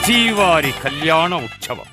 శ్రీవారి కళ్యాణ ఉత్సవం.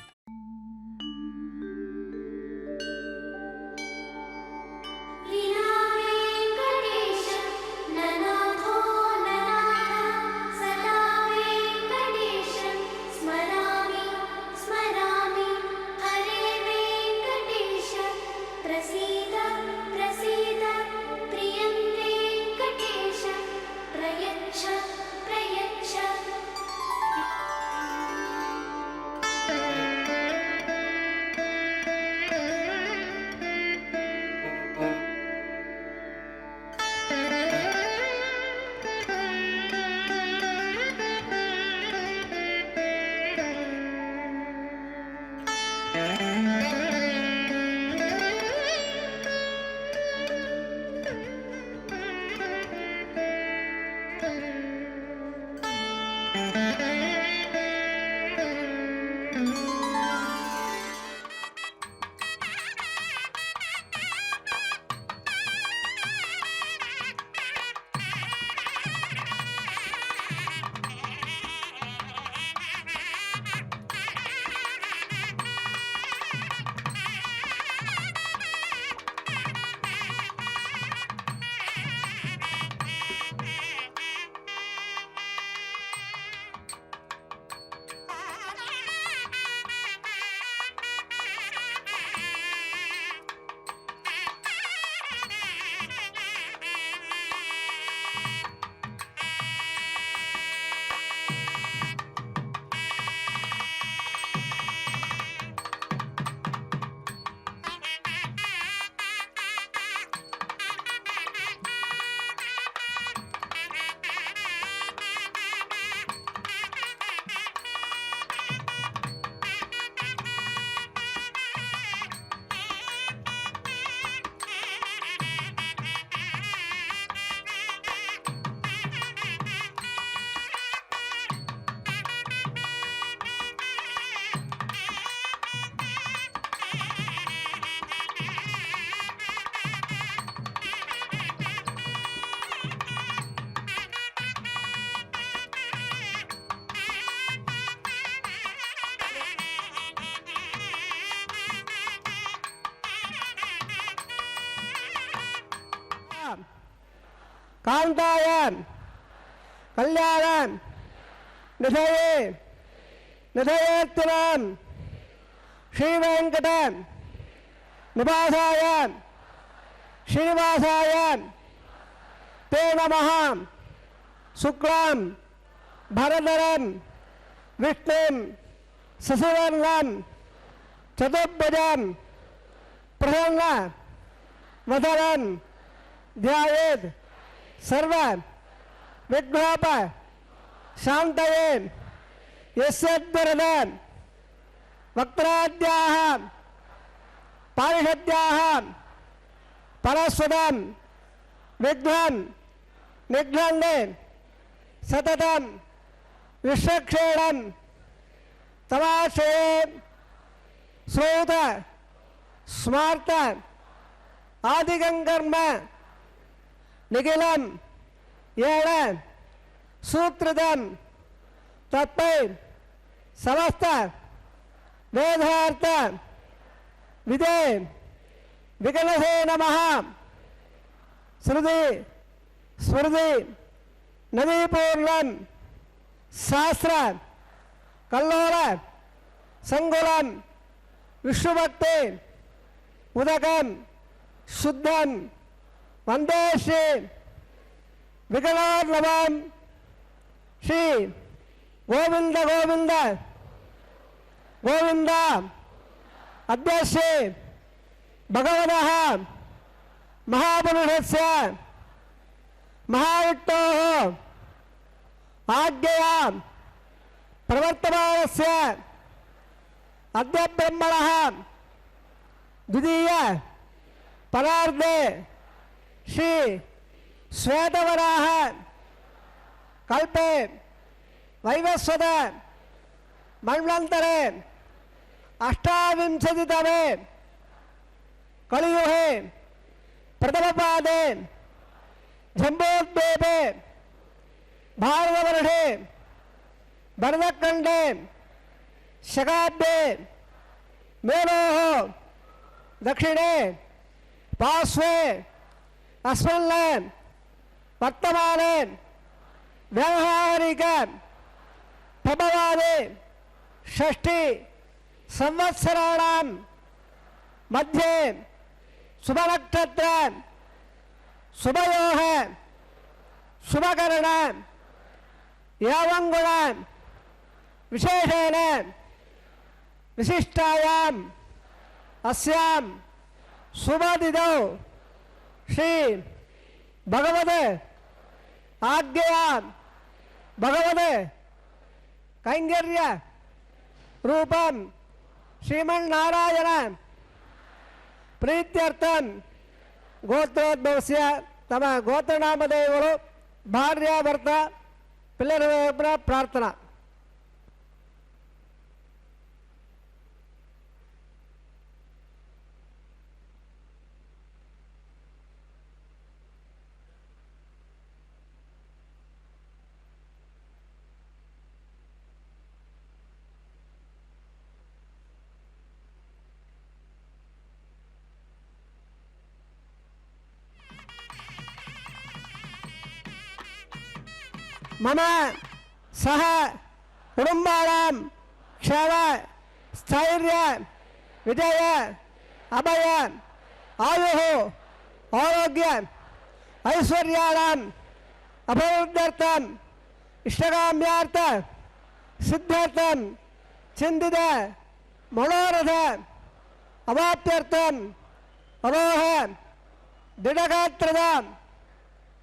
कांतायां कल्याणां निधये निधयेत्तरां श्रीवेंकटां निवासायां श्रीनिवासायां ते नमः शुक्लां भरधरं विष्णुं शशिवर्णं चतुर्भुजं प्रसन्न वदनं ध्यायेत् सर्व विघ्नोप शान्तये यस्यद्वरदान् वक्त्राद्याः पारिषद्याः परस्वतं विघ्नं निघ्नन्ते सततं विश्वक्षेणं तवाश्रये श्रोत स्मार्त आदिगंकर्म निखिलं येन सूत्रदं तत्पै समस्त वेदार्थ विदे विकलसे नमः श्रुति स्मृति नदीपूर्णं शास्त्र कल्लोल संकुलं विश्वभक्ति उदकं शुद्धं वंदे श्री विकलार्णवं श्री गोविंद गोविंद गोविंद अद्य श्री भगवतः महापुरुषस्य महाविष्णोः आज्ञया प्रवर्तमानस्य अद्य ब्रह्मणः द्वितीय परार्धे श्री श्वेतवराह कल्पे वैवस्वत मन्वन्तरे अष्टाविंशतितमे कलियुगे प्रथमपादे जम्बोद्वीपे भारतवर्षे भरतखण्डे शकाब्दे मेलोः दक्षिणे पार्श्वे अस्मिन् वर्तमाने व्यावहारिक प्रभवादि षष्ठी संवत्सराणां मध्ये शुभनक्षत्र शुभयोः शुभकरण यावंगुण विशेषेण विशिष्टायां अस्यां शुभतिथौ श्री भगवद आज्ञया भगवद कैंकर्य रूपं श्रीमन्नारायण प्रीत्यर्थं गोत्रोद्भवस्य तम गोत्रनामधेयुलु भार्याभर्त पिल्लर प्रार्थना मम सह कुटुंबानां क्षेम स्थैर्य विजय अभय आयुः आरोग्य ऐश्वर्याणाम् अभिवृद्ध्यर्थम् इष्टकाम्यार्थ सिद्ध्यर्थं चिन्तित मनोरथ अवाप्त्यर्थम् अरोह दृढगात्रता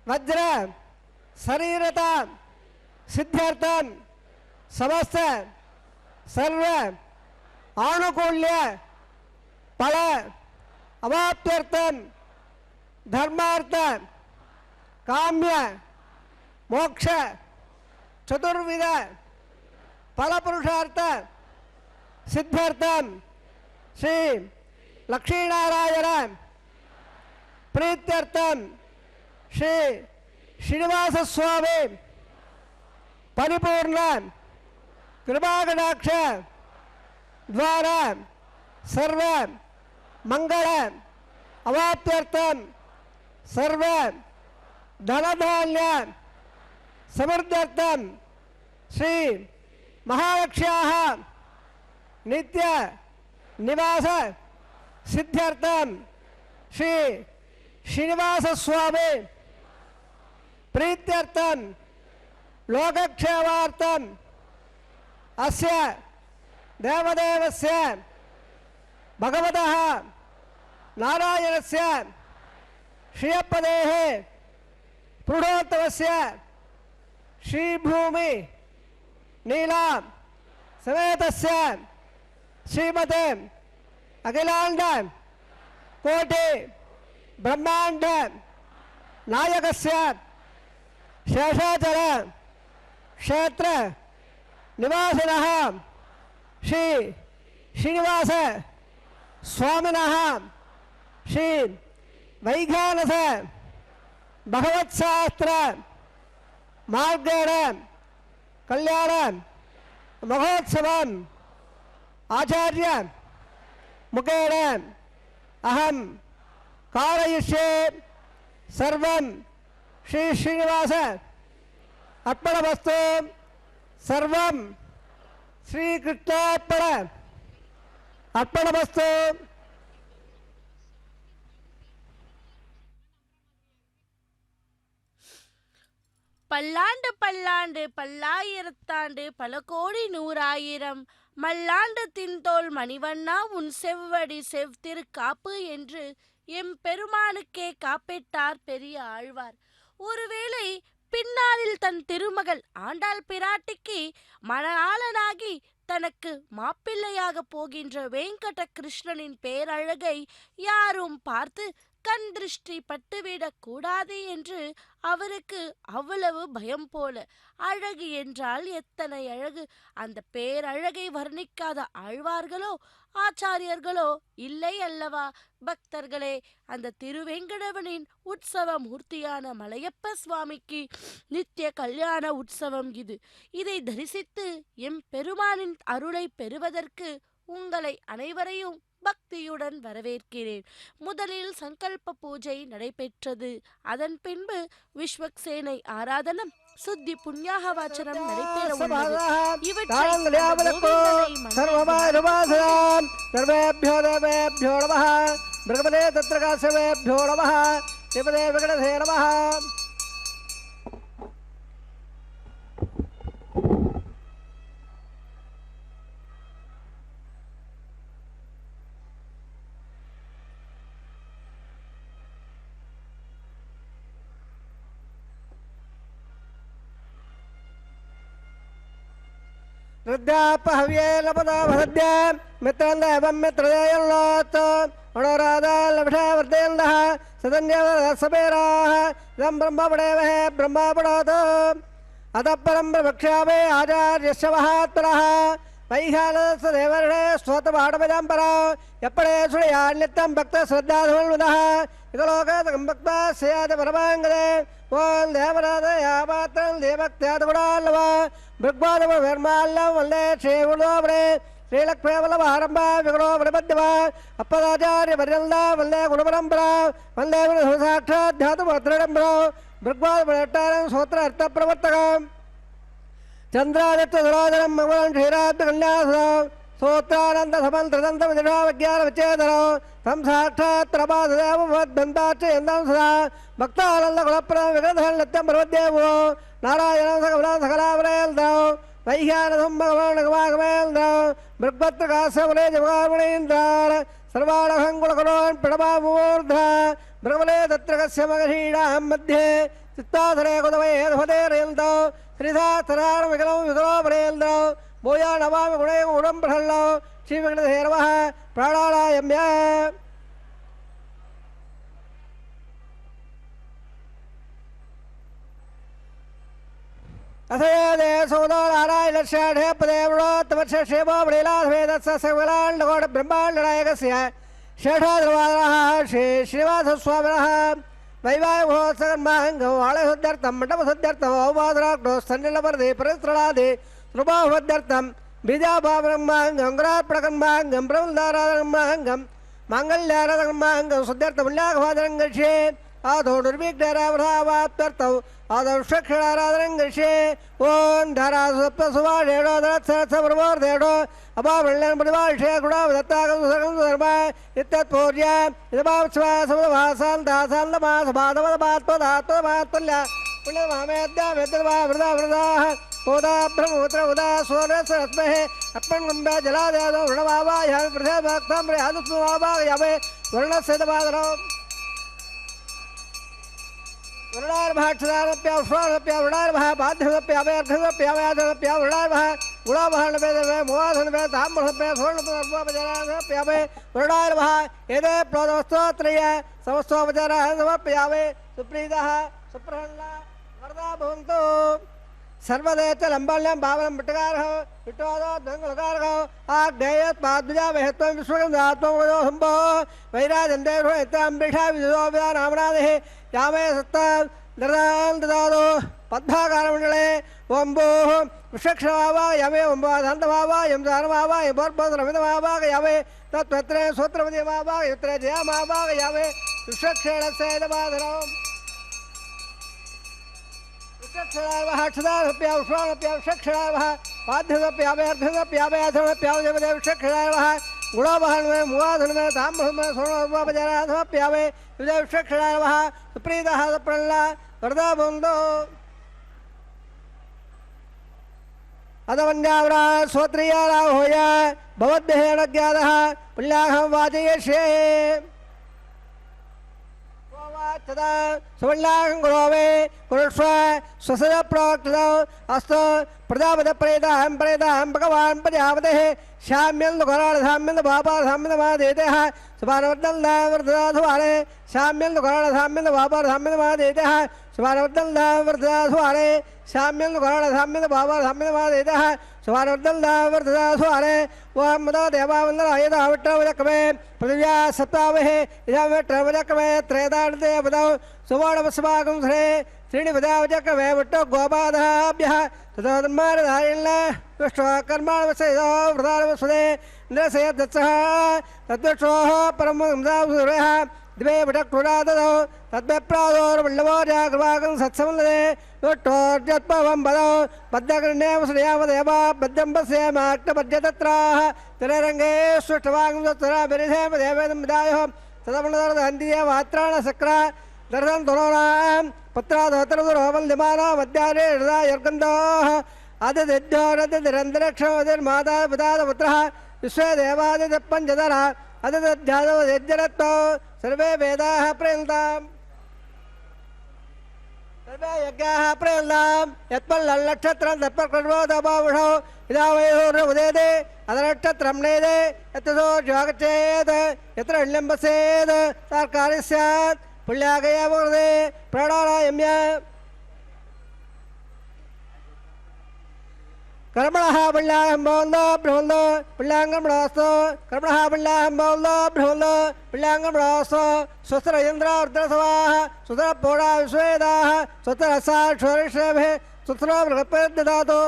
वज्र शरीरता सिद्ध्यर्थं समस्त सर्व आनुकूल्य फल अवाप्त्यर्थं धर्मार्थ काम्य मोक्ष चतुर्विध फलपुरुषार्थ सिद्ध्यर्थं श्री लक्ष्मीनारायण प्रीत्यर्थं श्री श्रीनिवास स्वामी परिपूर्ण कृपाकटाक्ष द्वारा सर्व मंगल अवाप्त्यर्थं सर्व धनधान्य समृद्ध्यर्थं श्री महालक्ष्म्याः नित्य निवास सिद्ध्यर्थं श्री श्रीनिवास स्वामी प्रीत्यर्थं लोकक्षेमार्थं अस्य देवदेवस्य भगवतः नारायणस्य श्रियपदेः प्रूढोत्तमस्य श्रीभूमि नीला समेतस्य श्रीमते अखिलांड कोटि ब्रह्मांड नायकस्य शेषाचल क्षेत्र निवासिनः श्री श्रीनिवास स्वामिनः श्री वैखानस भगवत्शास्त्र मार्गेण कल्याण महोत्सवम् आचार्य मुखेन अहं कारयिष्ये सर्वं श्री श्रीनिवास अर्पणमस्तु सर्वं श्रीकृष्णार्पण अर्पणमस्तु। பல்லாண்டு பல்லாண்டு பல்லாயிரத்தாண்டு பல கோடி நூறாயிரம் மல்லாண்டு தின்தோல் மணிவண்ணா உன் செவ்வடி செவ்திருக்காப்பு என்று எம் பெருமானுக்கே காப்பிட்டார் பெரிய ஆழ்வார். ஒருவேளை பின்னாளில் தன் திருமகள் ஆண்டாள் பிராட்டிக்கு மணாளனாகி தனக்கு மாப்பிள்ளையாக போகின்ற வெங்கட கிருஷ்ணனின் பேரழகை யாரும் பார்த்து கண் திருஷ்டி பட்டுவிடக் கூடாது என்று அவருக்கு அவ்வளவு பயம் போல. அழகு என்றால் எத்தனை அழகு! அந்த பேரழகை வர்ணிக்காத ஆழ்வார்களோ ஆச்சாரியர்களோ இல்லை அல்லவா? பக்தர்களே, அந்த திருவேங்கடவனின் உற்சவ மூர்த்தியான மலையப்ப சுவாமிக்கு நித்திய கல்யாண உற்சவம் இது. இதை தரிசித்து எம் பெருமானின் அருளை பெறுவதற்கு உங்களை அனைவரையும் பக்தியுடன் வரவேற்கிறேன். முதலில் சங்கல்ப பூஜை நடைபெற்றது. அதன் பின்பு விஸ்வக்சேனை ஆராதனம், சுத்தி புண்ணியாக வாச்சனம் நடைபெற உள்ளது. இவற்றை ருத்ராப்பஹவ்யே லபதா வசத்யா மித்ரந்தேவம் மித்ரதேயல்லோத் மனோராதா லபஷா வர்தேந்தः சதன்யவசபேராः இதம் பிரம்மபடேவஹே பிரம்மாபடாத் அதப்பரம் பிரவக்ஷ்யாமே ஆச்சார்யஸ்ய மகாத்மனः வைகாலஸ்ய தேவர்ஷே ஸ்தோத்திரபாடபஜாம்பரா எப்படே சுழியாநித்யம் பக்த ஸ்ரத்தாதுவல்வதः இதலோகாதகம் பக்தா ஸ்யாத பரமாங்கதே ஓம் தேவராதயாபாத்திரம் தேவக்தியாதகுடால்லவா பிருக்வாதம வெர்மால்லம் வல்லே ஸ்ரீகுணோபரே ஸ்ரீலக்ஷ்மேவல்லவாரம்ப விகுணோ விடபத்யவா அப்பதாச்சாரிய பரியந்தா வல்லே குணபரம்பரா வல்லே சாட்சாத் தியாதுமத்ரிடம்பரோ பிருக்வாதமட்டாரம் சோத்திர அர்த்த பிரவர்த்தகம் चंद्रादित्य दुराधरम मंगलम क्षीराब्द कन्यासरो सोत्रानंद समंत्रदंत विद्रा विज्ञान विचेदरो तम साक्षात् प्रभादेव भवद्बंदाच यंदं सदा भक्तानंद कुलप्रम विगधन नित्यं पर्वदेवो नारायणं सकलं सकलावरेल्दो वैह्यानधं भगवान् भगवागमेल्दो मृगपत्रकासवरे जवामणीन्द्राण सर्वाणहं कुलकरोन् पिडमामूर्धा भृगवले तत्र कस्य मगधीडां मध्ये चित्ताधरे कुदवे धवतेरेल्दो श्रीधातराण विकलं विकलोपरेन्द्रो भूया नमामि गुणे गुणं प्रहल्लो श्रीवेङ्कटेश्वरः प्राणायाम्य अथयदे सोदो नारायणस्याढे पदेवो तमस्य क्षेमो वृलाधवेदस्य सकलाण्डकोट ब्रह्माण्डनायकस्य शेषाद्रवादनः श्री श्रीनिवासस्वामिनः वैवाहिकमहोत्सवन्माहङ्गं वाळसुद्ध्यर्थं मण्डपसुद्ध्यर्थम् औपादराग्नो सन्निलपर्दे परिस्रणादे रूपाहुद्ध्यर्थं बीजाभावनमाहङ्गं गुरार्पणकन्माहङ्गं ब्रह्मदाराधनमाहङ्गं माङ्गल्याराधनमाहङ्गं सुद्ध्यर्थमुल्याघवादनं गच्छे आदौ निर्विघ्नरावधावाप्त्यर्थौ आदौ षक्षराराधनं गच्छे ओं धारासप्तसुवाढेडो अभावल्यं प्रतिभाषे गुणावदत्तागं सुसर्गं धर्म इत्यत्पूर्य इदभावस्वा समदभासान्तासान्दमासभादवदभात्वधात्वधात्वल्य पुण्यमामेद्यामेद्यवा वृदा वृदाः उदा ब्रह्मपुत्र उदा सूर्यस्महे अर्पणगम्भे जलादयादो वृणवावायामि प्रथमभक्तं प्रयादुस्मवावायामि वर्णस्यदवादनौ वरुणार्भाक्षदानप्या उष्णानप्या वरुणार्भः बाध्यमप्यावे अर्घमप्यावे आधनप्या वरुणार्भः गुणावहनवे मोहाधनवे ताम्रहप्या स्वर्णपदर्भोपचारानप्यावे वरुणार्भः एते प्रोदवस्तोत्रय समस्तोपचाराः समर्पयावे सुप्रीतः सुप्रसन्ना वरदा भवन्तु सर्वदेच लम्बाल्यां भावनं विट्टकारः विट्टवादो दङ्गलकारः आग्नेयत् पाद्विजा वेहत्वं विश्वगन्धात्मो हम्भो वैराजन्देषु इत्राम्बिषा विदुदोविदा नामनादेः यामे सत्ता दर्दान् ददादो पद्भाकारमण्डले ओम्भोः विषक्षवावा यमे ओम्बाधान्तवावा यं दानवावा यमोर्बोधरमिदमावा यमे तत्त्वत्रे सूत्रपतिमावा यत्रे जयामावा यमे विषक्षेणस्यैदमाधनौ विषक्षणार्वः अक्षदानप्या उष्णानप्या विषक्षणार्वः पाध्यमप्यावे अर्धमप्यावे अधमप्यावे जमदे विषक्षणार्वः गुणावहनवे मुवाधनवे ताम्रहमे स्वर्णोपचाराधमप्यावे विजय विषक्षणार्वः सुप्रीतः सुप्रह्ला वरदा भवन्तु अदवन्यावरा स्वत्रियाराहोय भवद्भिः ज्ञातः पुण्याहं वाचयिष्ये तदा सुवर्णाहं गुरोवे कुरुष्व स्वसद प्रोक्तौ अस्तु प्रजापतिप्रेताहं भगवान् प्रजापतेः श्याम्यं दुःखराढधाम्यं बापाधाम्यं महादेतः सुभानवर्धनदावर्धदाधुवारे शाम्यन्दुकरणसाम्यन्दभावारसाम्यन्दमादेतः सुभानवर्धनदावर्धदाधुवारे शाम्यन्दुकरणसाम्यन्दभावारसाम्यन्दमादेतः सुभानवर्धनदावर्धदाधुवारे वहमदा देवावन्दनायदाविट्रवजकमे पृथिव्या सप्तावहे इदमिट्रवजकमे त्रयदान्ते पदौ सुवर्णवस्माकं श्रे श्रीनिपदावजकमे विट्टो गोपादाभ्यः तदोन्मानधारिण्य विष्णुकर्माणवसेदो वृदानवस्वदे इन्द्रसेयदत्सः तद्विष्णोः परमहंसावसूरः द्वे विटक्रुराददौ तद्विप्रादोर्वल्लवो जागृवाकं सत्समन्ददे विष्णोर्जत्पवं पदौ बद्धकृण्यवसुर्यामदेवा बद्धम्बस्येमाक्तपद्यतत्राः तिररङ्गे सुष्ठवागं सत्सराभिरिधेमदेवेदं विदायोः तदमनदर्दहन्दिदेवात्राणसक्रा दर्शनं तुलोनां पुत्रादोत्तरदुरोवल्यमाना मध्यारे हृदा यर्गन्धोः अददिद्योरदिरन्तरिक्षोदिर्माता पितादपुत्रः विश्वे देवादिपञ्चदरः अदध्यादवज्जरत्तो सर्वे वेदाः प्रयन्ताम् सर्वे यज्ञाः प्रयन्ताम् यत्पल्लक्षत्रं तत्पर्कर्वोदबावुषौ इदा वयोरुदेदे अदनक्षत्रं नेदे यत्तसो ज्वागच्छेत् यत्र हिल्यम्बसेत् तार्कारि स्यात् पुण्यागयावृदे प्राणायाम्य कर्मणः पुण्याहं भवन्तो ब्रह्मन्तो पुण्याङ्गमणोऽस्तु कर्मणः पुण्याहं भवन्तो ब्रह्मन्तो पुण्याङ्गमणोऽस्तु स्वस्तर इन्द्रार्द्रसवाः सुतर पोडा विश्वेदाः स्वतर साक्षोरिषेभिः सुतरो बृहत्पददातु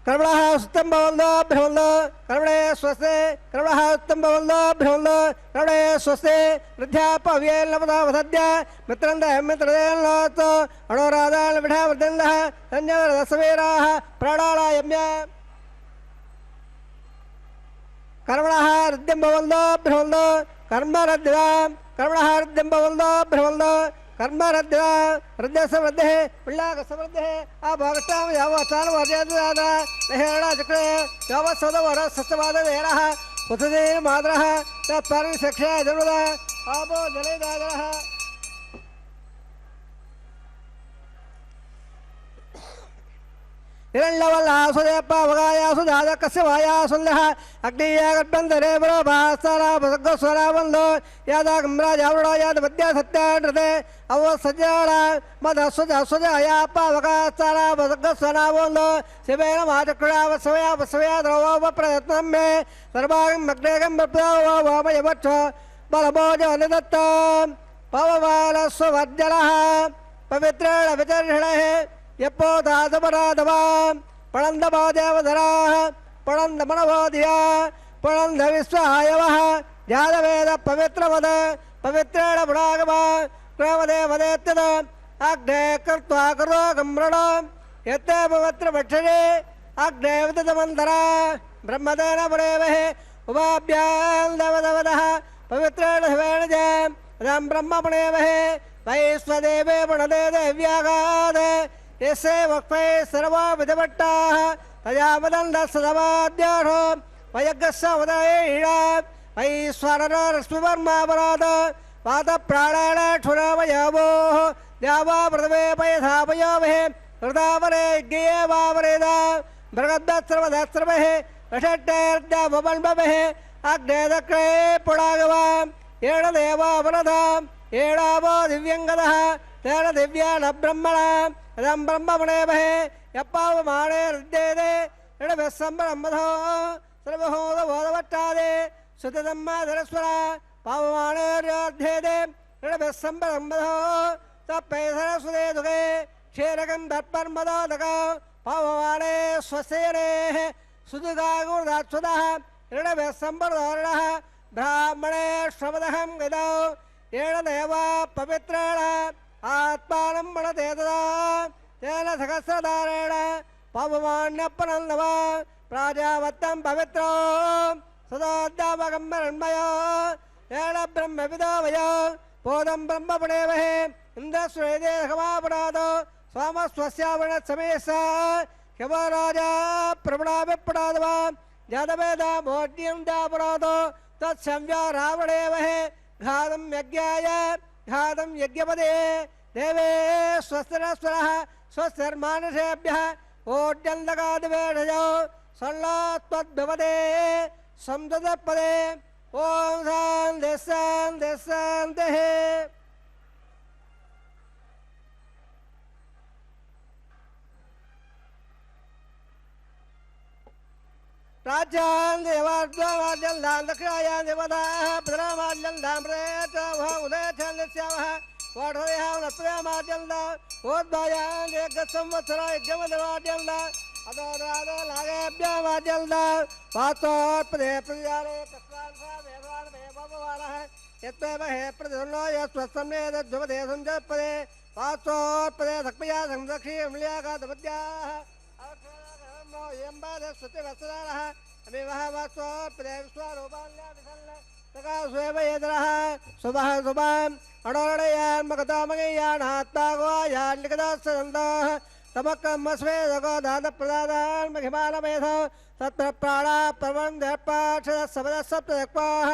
कर्मणः सुतं भवन्तो ब्रह्मन्तो कर्मणे स्वस्ते कर्मणः सुतं भवन्तो ब्रह्मन्तो कर्मणे स्वस्ते वृद्ध्यापव्येल्लपदावसद्य मित्रन्दमित्रदेल्लोत्सो अणोरादाल्विढावर्धन्दः सञ्जनरसवीराः प्राणायाम्य कर्मणः हृद्यं भवन्तो ब्रह्मन्तो कर्मरद्धिदां कर्मणः हृद्यं भवन्तो ब्रह्मन्तो कर्मरद्धिदा हृदयस्य वृद्धिः पुण्याकस्य वृद्धिः अभोक्तां यावत्सानुवाद्यादादा लहेणाचक्रे यावत्सदवरसत्यवादवेरः पुत्रदे मातरः तत्पार्विशक्ष्या जनुदा आपो जलेदादरः हिरण्यवल्लासुदेपावगायासुदादकस्य वायासुल्यः अग्नियागर्भन्तरे बरोभास्तारापसग्गस्वरावन्दो यादागम्राजावृणो यादवद्या सत्यानृते अवसज्जारा मदस्वजायापावगास्तारापसग्गस्वरावन्दो शिवेन माचक्रुरावस्वया द्रवोपप्रयत्नं मे सर्वागं मग्नेगं बप्रावो वामयवच्छ बलभोजवनिदत्त पवमानस्ववर्जनः पवित्रेण विचर्षणः यपोदादपराधवा पणन्दमो देवधराः पणन्दमणवोधिया पणन्दविश्वहायवः जातवेद पवित्रवद पवित्रेण पुणागमा क्रोमदेवदेत्यद अग्ने कृत्वा करो गम्रण यत्ते पवित्रभक्षणे अग्ने विदतमन्तरा ब्रह्मदेन पुरेवहे उपाभ्यां देवदवदः पवित्रेण शिवेण च इदं ब्रह्मपुणेवहे वैश्वदेवे पुणदे देव्यागाद यसे वक्फे सर्वा विधवट्टाः तयावदन्दसदवाद्याढो वयज्ञस्य उदयेषा वैश्वररश्मिवर्मापराध पादप्राणाण क्षुरावयवोः द्यावा पृथिवे पयथापयोमहे हृदावरे ज्ञे वावरेदा भृगद्दस्रवदस्रमहे वषट्टेर्द्यावबल्बमहे अग्ने दक्रे पुणागवा येण देवावरदाम् एणावो दिव्यङ्गदः तेन दिव्यान ब्रह्मणा इदं ब्रह्मपुणेमहे यप्पावमाणे हृद्येदे इडभ्यः सम्ब्रह्मधो सर्वहोदबोधवट्टादे श्रुतिदम्माधरस्वरा पावमाणेर्योध्येदे इडभ्यः सम्ब्रह्मधो तप्पैधरस्वदे दुगे क्षीरकं तत्पर्मदोदक पावमाणे स्वसेनेः सुदुगागुर्दात्सुदः इडभ्यः सम्प्रदोरणः ब्राह्मणे श्रवदहं गदौ येन देवा पवित्रेण आत्मानं मणते तदा तेन सहस्रधारेण पवमान्यपनन्दव प्राजावत्तं पवित्रो सदाद्यावगम्बरन्मय येन ब्रह्मविदो वय बोधं ब्रह्मपुणेमहे इन्द्रस्वेदेहमापणादो स्वामस्वस्यावरणसमेश ह्यवराजा प्रवणाभिपणादव जातवेदा भोज्यं दापणादो तत्संव्या रावणेमहे घातं यज्ञाय घातं यज्ञपदे देवे स्वस्तिरस्वरः स्वस्तिर्मानुषेभ्यः ओड्यन्दगादिवेषयो सल्लात्वद्भवते संददपदे ओम शांति शांति शांति। राज्यां देवाद्वाद्यं दां दक्षिणायां देवताः प्रथमाद्यं दां प्रयतः उदय छन्दस्यामः वाढोयां नप्रयामाद्यं दां ओद्वायां दीर्घसंवत्सरा यज्ञमदवाद्यं दां अदोराद नागेभ्यामाद्यं दां वात्सोत्पदे प्रजाले तस्मान्सा वेदान् वेदवानः यत्त्वेव हे प्रतिधन्नो यस्वत्सम्मेदध्वपदे संजपदे वात्सोत्पदे सक्पया संरक्षी अम्ल्याकादपद्याः यम्बादस्वतिवत्सराः अमिवः वात्सोत्पदेविश्वारूपाल्याविसल्लकास्वेवयेतरः शुभः शुभाम् अणोरडयान्मगतामगेयानात्तागोयान्लिखितस्सदन्तः तमक्रमस्वेदगोदानप्रदादान् महिमानमेध तत्र प्राणा प्रबन्धपाक्षदः सप्तदक्वाः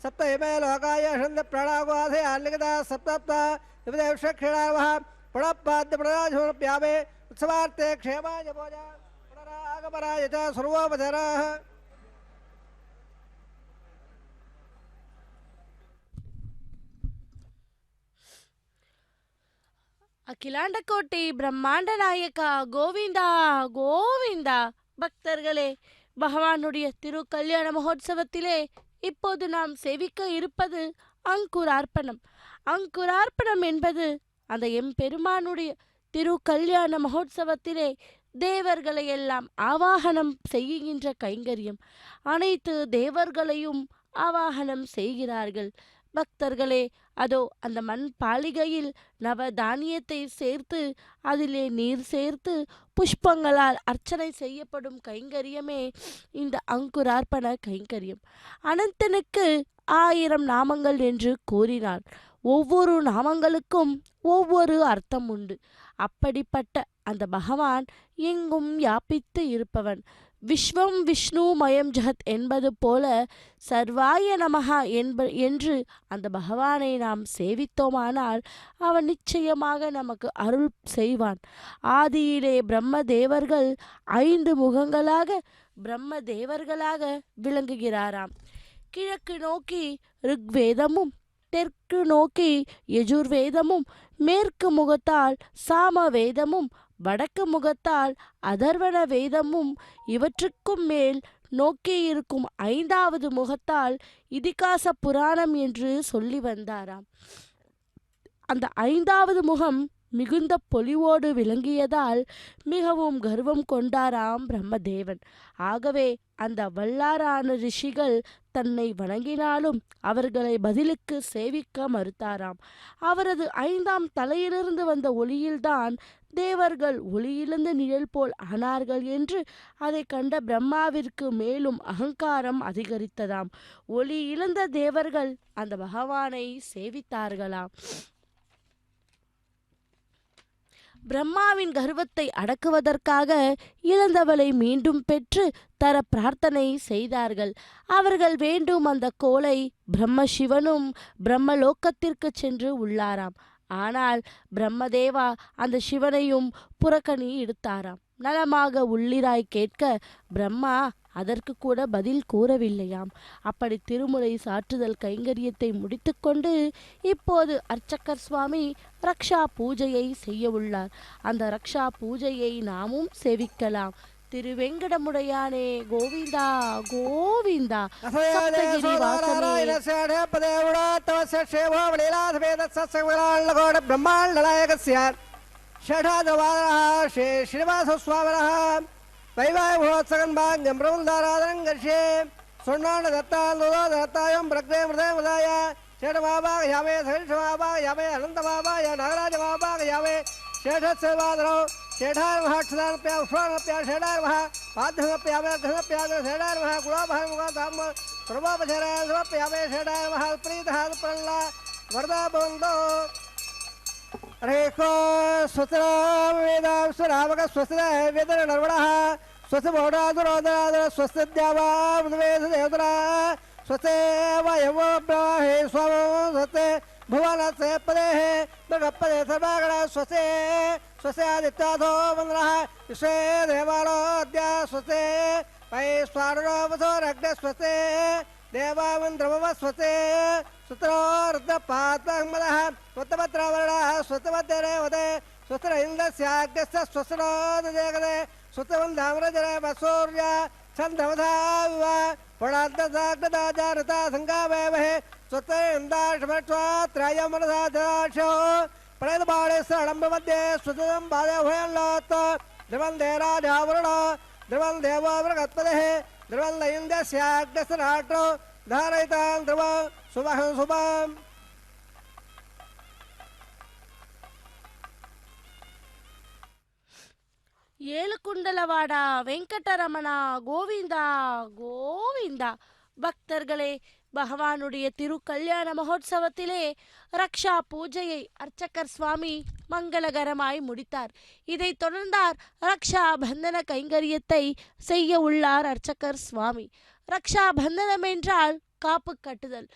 सप्त इमे लोकाय षण्प्राणागोधयान्लिखितः सप्तप्ता इवदेवक्षक्षीणावः प्रणपाद्यप्रणराजोप्यामे उत्सवार्थे क्षेमाय भोजा आगमनाय च सर्वोपचाराः। அகிலாண்ட கோட்டை பிரம்மாண்ட நாயக்கா கோவிந்தா கோவிந்தா. பக்தர்களே, பகவானுடைய திரு கல்யாண மகோத்சவத்திலே இப்போது நாம் சேவிக்க இருப்பது அங்குரார்ப்பணம். அங்குரார்ப்பணம் என்பது அந்த எம்பெருமானுடைய திரு கல்யாண மகோத்சவத்திலே தேவர்களை எல்லாம் ஆவாகனம் செய்கின்ற கைங்கரியம். அனைத்து தேவர்களையும் ஆவாகனம் செய்கிறார்கள். பக்தர்களே, அதோ அந்த மண் பாலிகையில் நவ தானியத்தை சேர்த்து அதிலே நீர் சேர்த்து புஷ்பங்களால் அர்ச்சனை செய்யப்படும் கைங்கரியமே இந்த அங்குரார்ப்பண கைங்கரியம். அனந்தனுக்கு 1000 நாமங்கள் என்று கூறினார். ஒவ்வொரு நாமங்களுக்கும் ஒவ்வொரு அர்த்தம் உண்டு. அப்படிப்பட்ட அந்த பகவான் எங்கும் வியாபித்து இருப்பவன். விஸ்வம் விஷ்ணு மயம் ஜகத் என்பது போல சர்வாய நமஹா என்று அந்த பகவானை நாம் சேவித்தோமானால் அவன் நிச்சயமாக நமக்கு அருள் செய்வான். ஆதியிலே பிரம்ம தேவர்கள் 5 முகங்களாக பிரம்ம தேவர்களாக விளங்குகிறாராம். கிழக்கு நோக்கி ருக்வேதமும், தெற்கு நோக்கி யஜுர்வேதமும், மேற்கு முகத்தால் சாம வேதமும், வடக்கு முகத்தால் அதர்வண வேதமும், இவற்றுக்கும் மேல் நோக்கியிருக்கும் 5வது முகத்தால் இதிகாச புராணம் என்று சொல்லி வந்தாராம். அந்த 5வது முகம் மிகுந்த பொலிவோடு விளங்கியதால் மிகவும் கர்வம் கொண்டாராம் பிரம்மதேவன். ஆகவே அந்த வல்லாரான ரிஷிகள் தன்னை வணங்கினாலும் அவர்களை பதிலுக்கு சேவிக்க மறுத்தாராம். அவரது 5ஆம் தலையிலிருந்து வந்த ஒளியில்தான் தேவர்கள் ஒளியிழந்த நிழல் போல் ஆனார்கள் என்று அதை கண்ட பிரம்மாவிற்கு மேலும் அகங்காரம் அதிகரித்ததாம். ஒளி இழந்த தேவர்கள் அந்த பகவானை சேவித்தார்களாம். பிரம்மாவின் கர்வத்தை அடக்குவதற்காக இழந்தவளை மீண்டும் பெற்று தர பிரார்த்தனை செய்தார்கள். அவர்கள் வேண்டும் அந்த கோலை பிரம்மசிவனும் பிரம்மலோக்கத்திற்கு சென்று உள்ளாராம். ஆனால் பிரம்மதேவா அந்த சிவனையும் புறக்கணி எடுத்தாராம். நலமாக உள்ளிராய் கேட்க பிரம்மா அதற்கு கூட பதில் கூறவில்லையாம். அப்படி திருமுறை சாற்றுதல் கைங்கரியத்தை முடித்துக்கொண்டு இப்போது அர்ச்சகர் சுவாமி ரக்ஷா பூஜையை செய்ய உள்ளார். அந்த ரக்ஷா பூஜையை நாமும் சேவிக்கலாம். திருவெங்கடமுடையானே கோவிந்தா கோவிந்தா. சப்தகிரி வாசனே वैवाहोत्सगन्भाग्यं प्रबुन्धाराधनं गर्षे स्वर्णानदत्तान्दोदत्तायं प्रग्ने मृदयमुदाय शेषमाभागयामे सहिषमाभागयामे अनन्तमाभाय नागराजमाभागयामे शेषस्यवादरो शेषार्महाक्षदानप्या उष्मानप्या षडार्मः पाद्धमप्यामे अर्धमप्यामे षडार्मः गुणाभागमुखाताम प्रभापचरामप्यामे षडार्मः प्रीतः प्रल्ला वरदा भवन्तो रेखो स्वस्तिराम वेदां स्वरामक स्वस्तिरा वेदन नर्वणः स्वस्ति बहुडादुरोदरादर स्वस्ति द्यावामृतवेददेवतरा स्वस्ति वायवो ब्रह्मे स्वामो स्वस्ति भुवनस्य पदेः मृगपदे सर्वागणः स्वस्ति स्वस्ति आदित्याधो वन्द्रः विश्वे देवालो अद्य स्वस्ति वैश्वानरोऽवसोरग्नस्वस्ते देवामिन्द्रमवस्वस्ते सुत्रोर्धपातमदः स्वतपत्रवर्णः स्वतपत्यरेवते स्वस्त्र इन्द्रस्याग्नस्य स्वस्रो ददेगते स्वतवन्धाम्रजरे वसूर्य छन्दमधाविव पुणान्तसाग्नदाचारता सङ्गावयमहे स्वस्त्र इन्द्राशमत्वात्रयमनसादाशो प्रणयबाणे सडम्बमध्ये स्वततं बाधभयल्लोत् ध्रुवन्देराजावरणो ध्रुवं देवो मृगत्पदेः ध्रुवं इन्द्रस्याग्नस्य धारयितां ध्रुव शुभं शुभम् ஏழுகுண்டலவாடா வெங்கடரமணா கோவிந்தா கோவிந்தா. பக்தர்களே, பகவானுடைய திருக்கல்யாண மகோத்சவத்திலே ரக்ஷா பூஜையை அர்ச்சகர் சுவாமி மங்களகரமாய் முடித்தார். இதை தொடர்ந்தார் ரக்ஷா பந்தன கைங்கரியத்தை செய்ய உள்ளார் அர்ச்சகர் சுவாமி. ரக்ஷா பந்தனம் என்றால் காப்பு கட்டுதல்.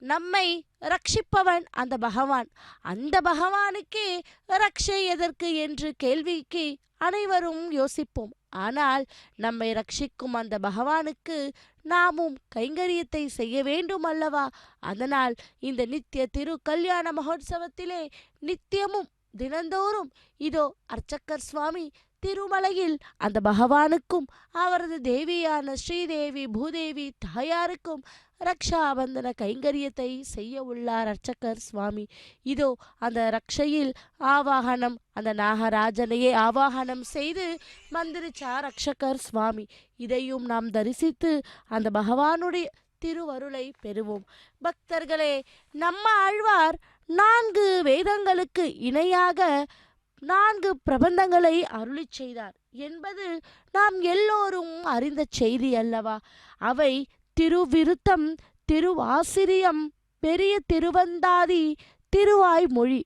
நம்மை ரட்சிப்பவன் அந்த பகவான். அந்த பகவானுக்கே ரக்ஷை எதற்கு என்று கேள்விக்கு அனைவரும் யோசிப்போம். ஆனால் நம்மை ரட்சிக்கும் அந்த பகவானுக்கு நாமும் கைங்கரியத்தை செய்ய வேண்டும் அல்லவா? அதனால் இந்த நித்திய திரு கல்யாண மகோத்சவத்திலே நித்தியமும் தினந்தோறும் இதோ அர்ச்சகர் சுவாமி திருமலையில் அந்த பகவானுக்கும் அவரது தேவியான ஸ்ரீதேவி பூதேவி தாயாருக்கும் ரக்ஷாபந்தன கைங்கரியத்தை செய்ய உள்ளார் அர்ச்சகர் சுவாமி. இதோ அந்த ரக்ஷையில் ஆவாகனம், அந்த நாகராஜனையே ஆவாகனம் செய்து மந்திரிச்சார் அர்ச்சகர் சுவாமி. இதையும் நாம் தரிசித்து அந்த பகவானுடைய திருவருளை பெறுவோம். பக்தர்களே, நம்ம ஆழ்வார் 4 வேதங்களுக்கு இணையாக 4 பிரபந்தங்களை அருளி செய்தார் என்பது நாம் எல்லோரும் அறிந்த செய்தி அல்லவா? அவை திருவிருத்தம், திருவாசிரியம், பெரிய திருவந்தாதி, திருவாய்மொழி.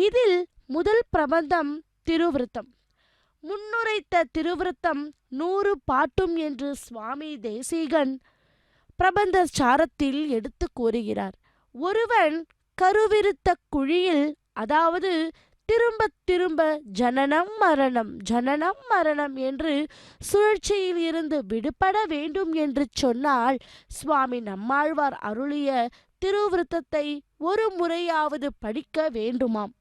இதில் முதல் பிரபந்தம் திருவிருத்தம். முன்னுரைத்த திருவிருத்தம் 100 பாட்டும் என்று சுவாமி தேசிகன் பிரபந்த சாரத்தில் எடுத்து கூறுகிறார். ஒருவன் கருவிருத்த குழியில், அதாவது திரும்ப திரும்ப ஜனனம் மரணம் ஜனனம் மரணம் என்று சுழற்சியில் இருந்து விடுபட வேண்டும் என்று சொன்னால் சுவாமி நம்மாழ்வார் அருளிய திருவிருத்தத்தை ஒரு முறையாவது படிக்க வேண்டுமாம்.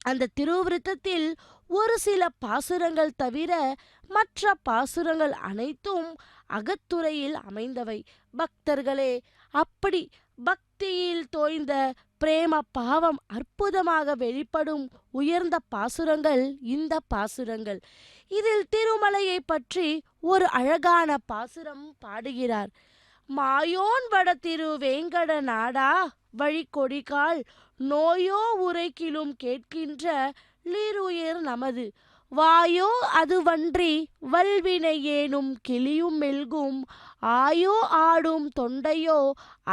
அந்த திருவிருத்தத்தில் ஒரு சில பாசுரங்கள் தவிர மற்ற பாசுரங்கள் அனைத்தும் அகத்துறையில் அமைந்தவை. பக்தர்களே, அப்படி பக்தியில் தோய்ந்த பிரேம பாவம் அற்புதமாக வெளிப்படும் உயர்ந்த பாசுரங்கள் இந்த பாசுரங்கள். இதில் திருமலையை பற்றி ஒரு அழகான பாசுரம் பாடுகிறார். மாயோன் வட திரு வேங்கட நாடா வழி கொடிகால் நோயோ உரைக்கிலும் கேட்கின்ற லீருயிர் நமது வாயோ அதுவன்றி வல்வினை ஏனும் கிளியும் மெல்கும் ஆயோ ஆடும் தொண்டையோ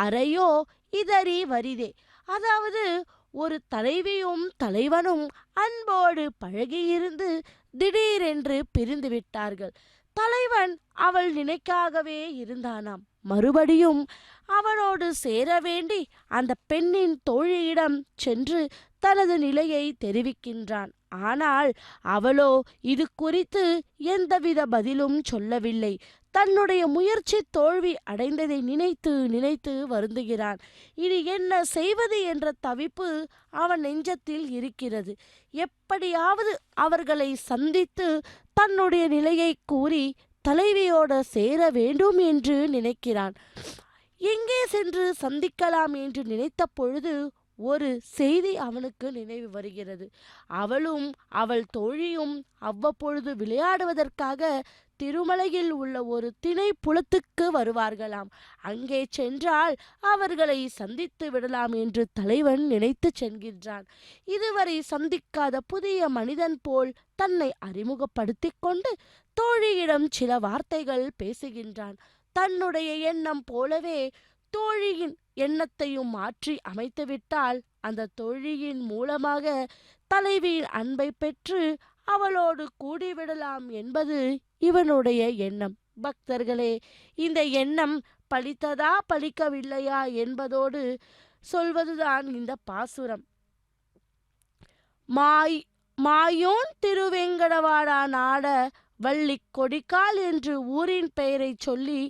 அறையோ இதறி வரிதே. அதாவது ஒரு தலைவியும் தலைவனும் அன்போடு பழகியிருந்து திடீரென்று பிரிந்து விட்டார்கள். தலைவன் அவள் நினைக்காகவே இருந்தானாம். மறுபடியும் அவனோடு சேர வேண்டி அந்த பெண்ணின் தோழியிடம் சென்று தனது நிலையை தெரிவிக்கின்றான். ஆனால் அவளோ இது குறித்து எந்தவித பதிலும் சொல்லவில்லை. தன்னுடைய முயற்சி தோல்வி அடைந்ததை நினைத்து நினைத்து வருந்துகிறான். இனி என்ன செய்வது என்ற தவிப்பு அவன் நெஞ்சத்தில் இருக்கிறது. எப்படியாவது அவர்களை சந்தித்து தன்னுடைய நிலையை கூறி தலைவியோட சேர வேண்டும் என்று நினைக்கிறான். எங்கே சென்று சந்திக்கலாம் என்று நினைத்த பொழுது ஒரு செய்தி அவனுக்கு நினைவு வருகிறது. அவளும் அவள் தோழியும் அவ்வப்பொழுது விளையாடுவதற்காக திருமலையில் உள்ள ஒரு திணை புலத்துக்கு வருவார்களாம். அங்கே சென்றால் அவர்களை சந்தித்து விடலாம் என்று தலைவன் நினைத்து சென்கின்றான். இதுவரை சந்திக்காத புதிய மனிதன் போல் தன்னை அறிமுகப்படுத்தி கொண்டு தோழியிடம் சில வார்த்தைகள் பேசுகின்றான். தன்னுடைய எண்ணம் போலவே தோழியின் எண்ணத்தையும் மாற்றி அமைத்துவிட்டால் அந்த தோழியின் மூலமாக தலைவியின் அன்பை பெற்று அவளோடு கூடிவிடலாம் என்பது இவனுடைய எண்ணம். பக்தர்களே, இந்த எண்ணம் பலித்ததா பலிக்கவில்லையா என்பதோடு சொல்வதுதான் இந்த பாசுரம். மாயோன் திருவேங்கடவாடா நாட வள்ளி கொடிக்கால் என்று ஊரின் பெயரை சொல்லி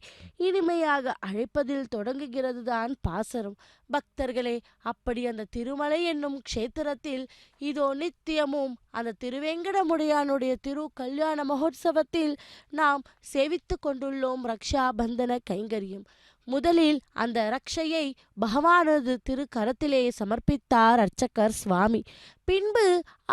இனிமையாக அழைப்பதில் தொடங்குகிறதுதான் பாசரம். பக்தர்களே, அப்படி அந்த திருமலை என்னும் க்ஷேத்திரத்தில் இதோ நித்தியமும் அந்த திருவேங்கடமுடையானுடைய திரு கல்யாண மகோத்சவத்தில் நாம் சேவித்து கொண்டுள்ளோம் ரக்ஷா பந்தன கைங்கரியம். முதலில் அந்த ரக்ஷையை பகவானது திருக்கரத்திலே சமர்ப்பித்தார் அர்ச்சகர் சுவாமி. பின்பு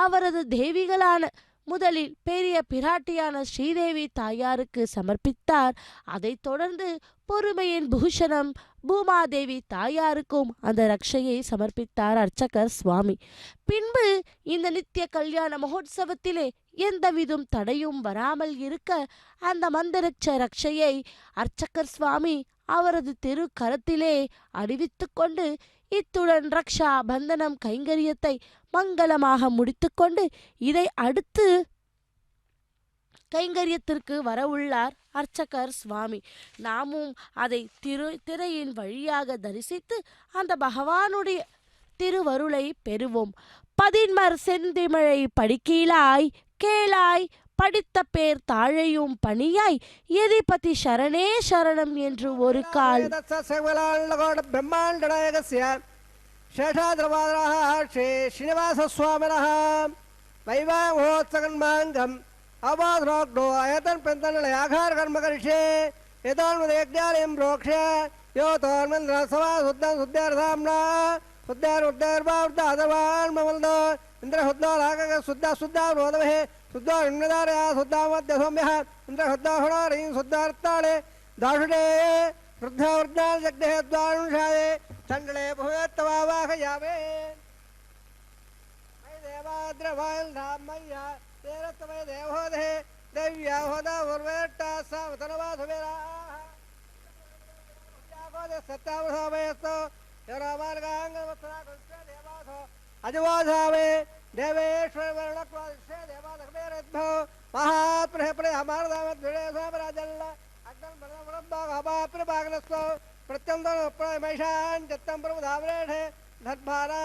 அவரது தேவிகளான முதலில் பெரிய பிராட்டியான ஸ்ரீதேவி தாயாருக்கு சமர்ப்பித்தார். அதைத் தொடர்ந்து பொறுமையின் பூஷணம் பூமாதேவி தாயாருக்கும் அந்த ரக்ஷையை சமர்ப்பித்தார் அர்ச்சகர் சுவாமி. பின்பு இந்த நித்திய கல்யாண மகோத்சவத்திலே எந்தவிதும் தடையும் வராமல் இருக்க அந்த மந்தரட்ச ரக்ஷையை அர்ச்சகர் சுவாமி அவரது திரு கரத்திலே அணிவித்து கொண்டு இத்துடன் ரக்ஷா பந்தனம் கைங்கரியத்தை மங்களமாக முடித்துக்கொண்டு இதை அடுத்து கைங்கரியத்திற்கு வரவுள்ளார் அர்ச்சகர் சுவாமி. நாமும் அதை திரையின் வழியாக தரிசித்து அந்த பகவானுடைய திருவருளை பெறுவோம். பதின்மர் செந்திமிழை படிக்கீழாய் கேளாய் படித்த பேர் தாழையும் பணியாய் எதிபதி சரணே சரணம் என்று ஒரு கால் பிரம்மாண்டநாயகஸ்ய சேஷாதிரவாதரः ஸ்ரீ ஸ்ரீனிவாசஸ்வாமினः வைவாகோத்சகன்மாங்கம் அவாத்ரோக்டோ அயதன் பெந்தனலயாகார கர்மகரிஷே யதோன்மதயஜ்ஞாலயம் ப்ரோக்ஷ யோதோன்மந்திரசவா சுத்தம் சுத்தியார்தாம்னா சுத்தியாருத்தர்பாவர்த்தாதவான்மவல்தோ இந்திரஹுத்னோராகக சுத்தாரோதமஹே சுத்தோ நிம்மதாரயா சுத்தாமத்ய சௌமியः இந்திரஹுத்னோஹுணோரீம் சுத்தார்த்தாளே தாஷுடே ருத்தாவர்த்தால் ஜக்தே த்வானுஷாயே சண்டலே புகத்தவாவாகயாவே மை தேவாத்ரவால் நாமையா தேரத்தமே தேவோதே தேவ்யா ஹோதா உர்வேட்டா சாவதனவாசுவேராः யாகோதே சத்தாவசாமயஸ்தோ யராமார்காங்கவத்ராகஸ்ய தேவாசோ அஜவாசாவே देवेश्वरवर्णक्वादिशे देवादखमेरद्भो महात्महे हमारदामद्विडे स्वामराजल्ल अग्नं बलवरब्बागपाप्रभागनस्तो प्रत्यन्दनोप्रमैषान् जत्तं प्रमुदावरेषे धद्भारा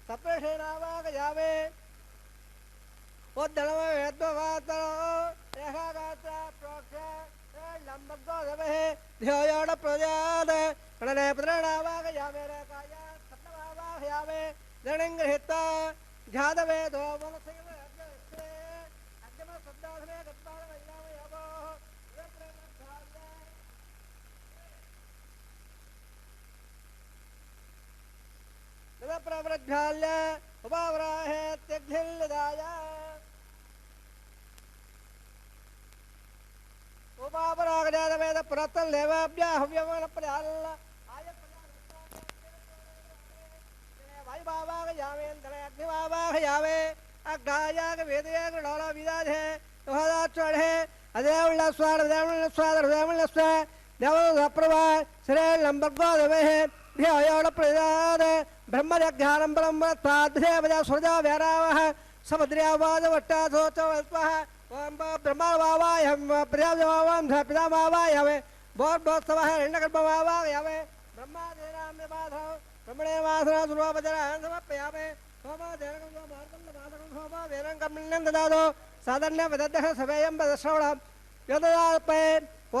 सप्रेषेणावागयावे उद्धनमवेद्ववातरो एकागात्रा प्रोक्ष लम्बगोधवेः ध्योयोडप्रजाद प्रणने पुत्रणावागयावे रेकाया सप्तमावागयावे दणिङ्गृहीत्वा ध्यादवेदो मनसैव अग्नस्ते अग्नमसद्दाधने गत्पादमय्यामयवो प्रवृद्धाल्य उपावराहे त्यग्धिल्लदाय उपावरागजातवेद पुरतन लेवाभ्याहव्यमनप्रजाल्ल वायुबावागयावेन्द्रे अग्निबावागयावे अग्नायाग वेदयाग डोला विदाधे दोहदाचढ़े अदेवल्लस्वाद देवल्लस्वाद देवल्लस्वा देवलप्रभा श्री लंबगोदवेः ध्यायोड प्रजाद ब्रह्मज्ञानं ब्रह्मत्वाद्भेवजा सुरजा वैरावः समुद्र्यावादवट्टासोचवल्पः ओम ब्रह्मवावायं प्रजावावां पितामावायवे बोधबोत्सवः हिरण्यगर्भवावायवे ब्रह्मादेनाम्यबाधौ ब्रह्मणे वासना सुरवापजरान् समर्पयामि सोमादेनं मार्गं सोमा वेरं कमलं ददातु साधन्य वदद्धः सवेयं वदश्रवणं यददापे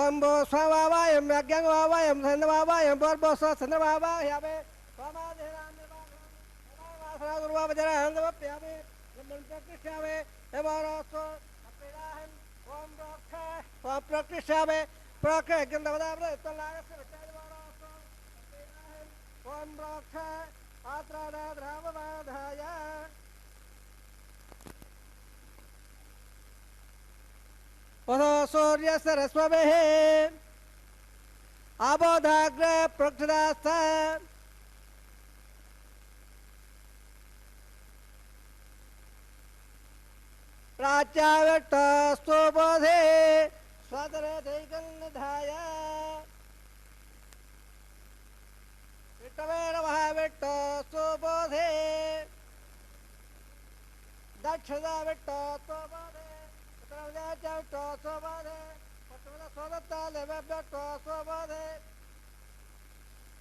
ओम बो स्वावावायं यज्ञवावायं सन्दवावायं बोर्बोस्व चन्द्रवावायवे सोमादेनाम्यबाधौ वासना सुरवापजरान् समर्पयामि ब्रह्मं प्रतिष्ठामि एवरोस्तो अप्रेदाहं ओम प्रतिष्ठामि प्रोक्ष गन्धवदाब्द तल्लागस्य विचारवारोस्तो ओम प्रोक्ष आत्रादाद्राववाधाय ओहो सूर्यसरस्वमेः आबोधाग्रे प्रोक्षदास्थ प्राच्यावट्टस्तु बोधे स्वदरे दैकन्नधाय विट्टवेण महाविट्टस्तु बोधे दक्षदा विट्टस्तु बोधे उत्तरविजयविट्टस्तु बोधे पश्चिमदस्वदत्ता लेवव्यट्टस्तु बोधे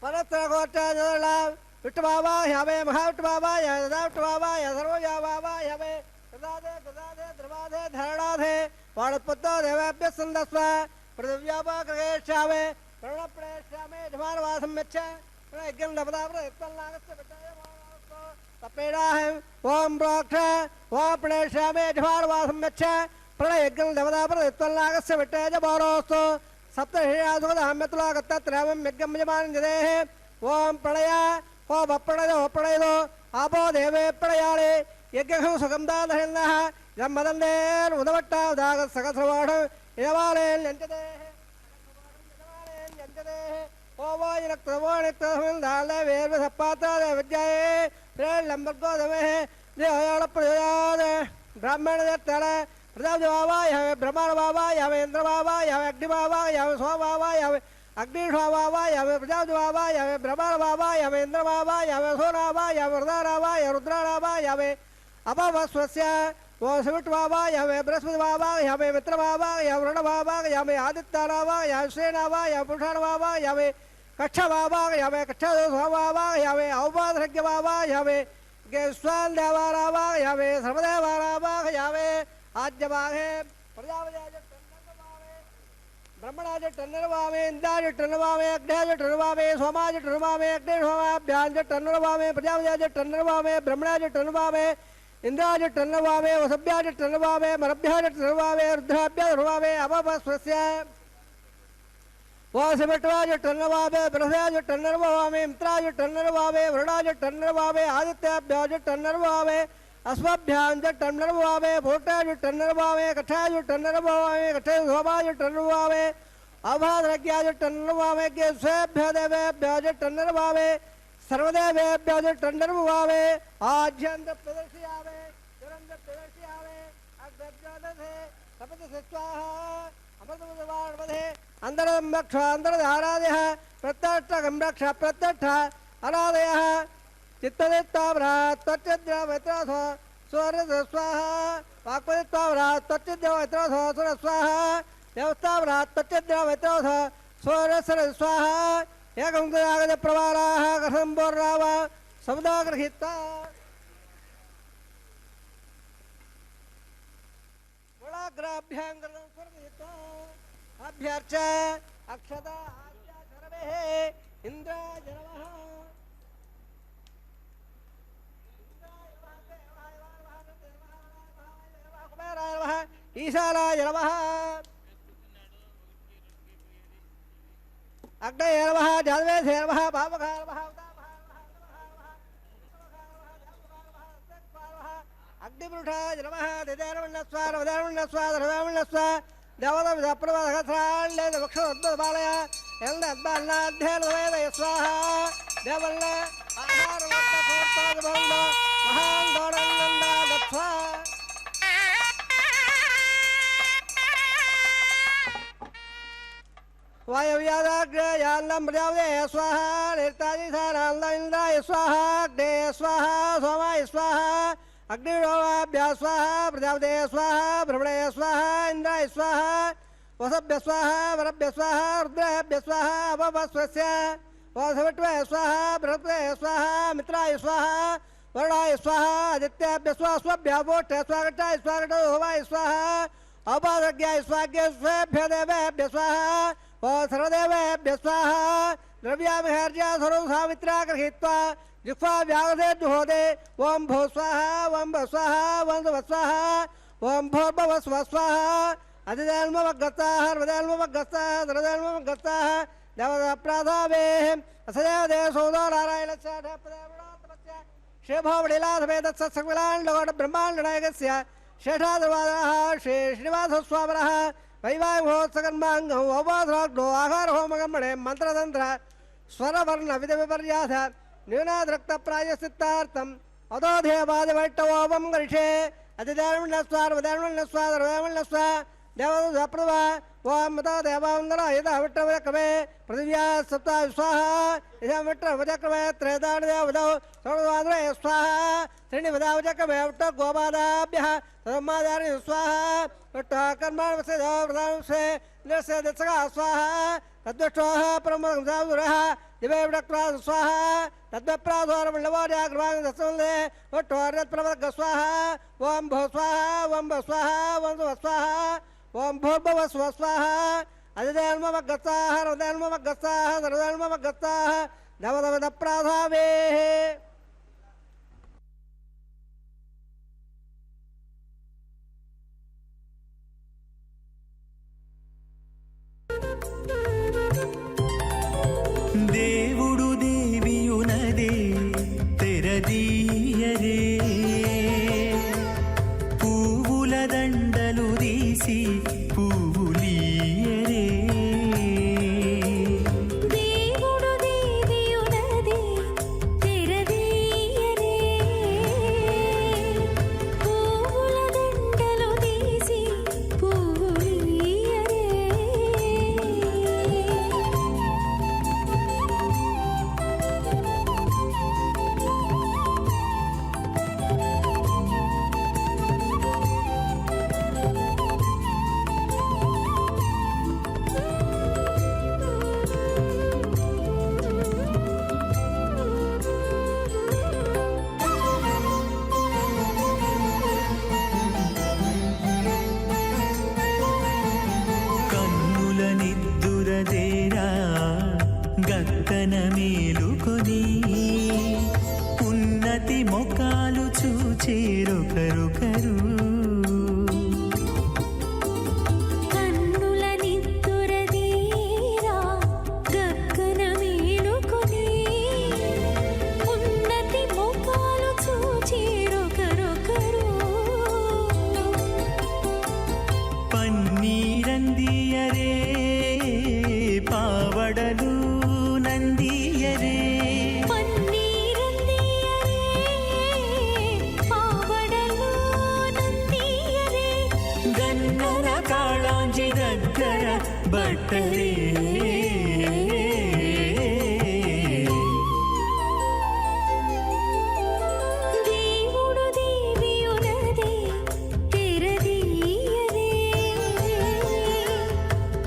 परत्रकोट्टाजला विट्टबावाह्यवे महाविट्टबावाय ददाविट्टबावाय सर्वव्यावावाह्यवे गदादे गदादे द्रवादे धरणाधे वाणपुत्रो देवेभ्यः सन्दस्व पृथिव्यापग्रहेष्यामे प्रणप्रेष्यामे धमानवासं यच्छ प्रणयज्ञन्दपदावृत्तल्लागस्य तपेडाहं ओम प्रोक्ष ओम प्रणेष्यामे धमानवासं यच्छ प्रणयज्ञन्दपदावृत्तल्लागस्य विट्टेजबारोस्तु सप्तहिरासुगदहम्यतुलागत्तत्रयं यज्ञं यजमानं जदेः ओम प्रणय ओम प्रणयो आपो देवे प्रणयाले यज्ञं सुगन्धाधरिन्दः जम्मदन्देन उदवट्टा उदागत सकसवाढं यवालेन यञ्जदेः ओवायनक्तवोणिक्तसमन्धाले वेर्वसप्पात्रादे विद्याये प्रेलम्बर्गोदमेः देहयाळप्रयोयाद ब्राह्मणदत्तले प्रजापतिवावायवे ब्रह्माणवावायवे इन्द्रवावायवे अग्निवावायवे सोमवावायवे अग्निष्वावायवे प्रजापतिवावायवे ब्रह्माणवावायवे इन्द्रवावायवे सोनावायवे वृदानावायवे रुद्राणावायवे अपवस्वस्य वसुविट्वावायवे बृहस्पतिवावायवे मित्रवावायवे वरुणवावायवे आदित्यानावायवे श्रेणावायवे पुरुषाणावायवे कक्षवावायवे कक्षवावायवे औपाधृग्यवावायवे गेस्वान्देवारावायवे सर्वदेवारावायवे आद्यवाहे प्रजापतिवावे ब्रह्मणाजटन्नरवावे इन्द्राजटन्नरवावे अग्नेयजटन्नरवावे सोमाजटन्नरवावे अग्निशोमाभ्याजटन्नरवावे प्रजापतिजटन्नरवावे ब्रह्मणाजटन्नरवावे इन्द्राजटन्नरवावे वसभ्याजटन्नरवावे मरभ्याजटन्नरवावे रुद्राभ्याजटन्नरवावे अपवस्वस्य वासविट्वाजटन्नरवावे बृहस्पतिजटन्नरवावे मित्राजटन्नरवावे वरुणाजटन्नरवावे आदित्याभ्याजटन्नरवावे अस्मभ्याजटन्नरवावे भूटाजटन्नरवावे कक्षाजटन्नरवावे कक्षसोमाजटन्नरवावे अभाद्रज्ञाजटन्नरवावे गेस्वेभ्यो देवेभ्याजटन्नरवावे सर्वदेवेभ्याजटन्नरवावे आज्यन्त प्रदर्शयावे दुरन्त प्रदर्शयावे अग्रज्योतसे सपतिसे स्वाहा अमृतमदवार्वधे अन्तरं रक्ष अन्तर्धारादयः प्रत्यक्षं रक्ष प्रत्यक्ष अनादयः चित्तदित्ताव्रात् त्वच्चिद्रवैत्रासो सूर्यस्वाहा वाक्पदित्ताव्रात् त्वच्चिद्रवैत्रासो सुरस्वाहा देवस्ताव्रात् त्वच्चिद्रवैत्रासो सूर्यस्वाहा एकं प्रवाराः कथम्बोर्राव समुदागृहीत्वा गुणाग्राभ्याङ्गलं स्वर्गयित्वा अभ्यर्च अक्षता आद्याचरवेः इन्द्राय नमः ईशानाय नमः अग्नये नमः जातवेदसे नमः भावकाय नमः अग्निपुरुषाय नमः दिदेर्वण्णस्वा नवदेर्वण्णस्वा धर्मवर्णस्वा देवदविदप्रवहस्राण्ये वक्षोद्बलय एल्लद्बन्नाध्येलवेदय स्वाहा देवल्ल आहारवत्तसोत्तादिभवन्द महान् दोडन्नन्दादत्वा वायव्यादाग्रयान्नं प्रजापते स्वाहा निर्तादिसारान्नं इन्द्राय स्वाहा अग्ने स्वाहा सोमाय स्वाहा अग्निरोमाभ्या स्वाहा प्रजापते स्वाहा ब्रह्मणे स्वाहा इन्द्राय स्वाहा वसभ्य स्वाहा वरभ्य स्वाहा रुद्राभ्य स्वाहा अपवस्वस्य वासविट्वे स्वाहा बृहस्पते स्वाहा मित्राय स्वाहा वरुणाय स्वाहा आदित्याभ्य स्वाहा स्वभ्य वोष्ठे स्वागताय स्वागतो होमाय स्वाहा अपादज्ञाय स्वाग्यस्वेभ्यो देवेभ्य स्वाहा सर्वदेवेभ्य स्वाहा द्रव्याभिहर्या सर्वसामित्रा गृहीत्वा जिह्वा व्याघ्रे जुहोदे ओम भो स्वाहा ओम भ स्वाहा ओम भ स्वाहा ओम भोर्भव स्व स्वाहा अधिदेल्मवग्गताः हर्वदेल्मवग्गताः धरदेल्मवग्गताः देवताप्राधावेः असदेवदेवसोदो नारायणस्य ढपदेवनाथमस्य श्रीभवडिलाधवेदत्सत्सकविलाण्डगोड ब्रह्माण्डनायकस्य शेषादवादः श्री श्रीनिवासस्वामिनः वैवाहिकोत्सकर्माङ्गौ औपाधराग्नो आहारहोमकर्मणे मन्त्रतन्त्र स्वरवर्ण विधविपर्यास न्यूनाद्रक्तप्रायश्चित्तार्थम् अधोधेवादिवैष्टवोपं गरिष्ये अतिदेवण्णस्वार्वदेवण्णस्वादर्वदेवण्णस्वा देवदप्रभा ओम मता देवावन्दना यदा विट्टवक्रमे पृथिव्या सप्ता स्वाहा यदा विट्टवक्रमे त्रयदानदेवदौ सर्ववाद्रे स्वाहा श्रीनिवदावचक्रमे विट्ट गोपादाभ्यः सर्वमादारि स्वाहा विट्ट कर्माणवसे देवप्रधानवसे निर्स्य दत्सका स्वाहा तद्वष्टोः परमसंसावुरः दिवे विडक्त्वा स्वाहा तद्वप्राधोरमण्डवार्याग्रवां दत्सवन्दे विट्टोर्यत्प्रमदग स्वाहा ओम भो स्वाहा ओम भ स्वाहा ओम भ स्वाहा ఓం భూర్భువ స్వస్వాహ అదిదేన్మవగ్గత్సాహ హృదయన్మవగ్గత్సాహ సర్వదేన్మవగ్గత్సాహ నవదవిద ప్రాధావే. దేవుడు దేవియునదే తెరదీయరే, పువ్వుల దండలు తీసి పువ్వులీయరే. దేవుడు దేవియునదే తెరదీయరే, పువ్వుల దండలు తీసి పువ్వులీయరే. కన్నుల నిద్దురదేరా గక్కన మేలుకొని, ఉన్నతి మొక్కలు చూచేరొకరొకరు. కన్నుల నిద్దురదీరా గగ్గన మేలుకొని, ఉన్నతి ముఖాలు చూచేరొకరొకరు. పన్నీరందియరే పావడలు నందియరే, పన్నీరందియరే పావడలు నందియరే. గన్నర కాళాంజి దగ్గర బట్టరే. దేవుడు దేవియునదే తెరదీయరే,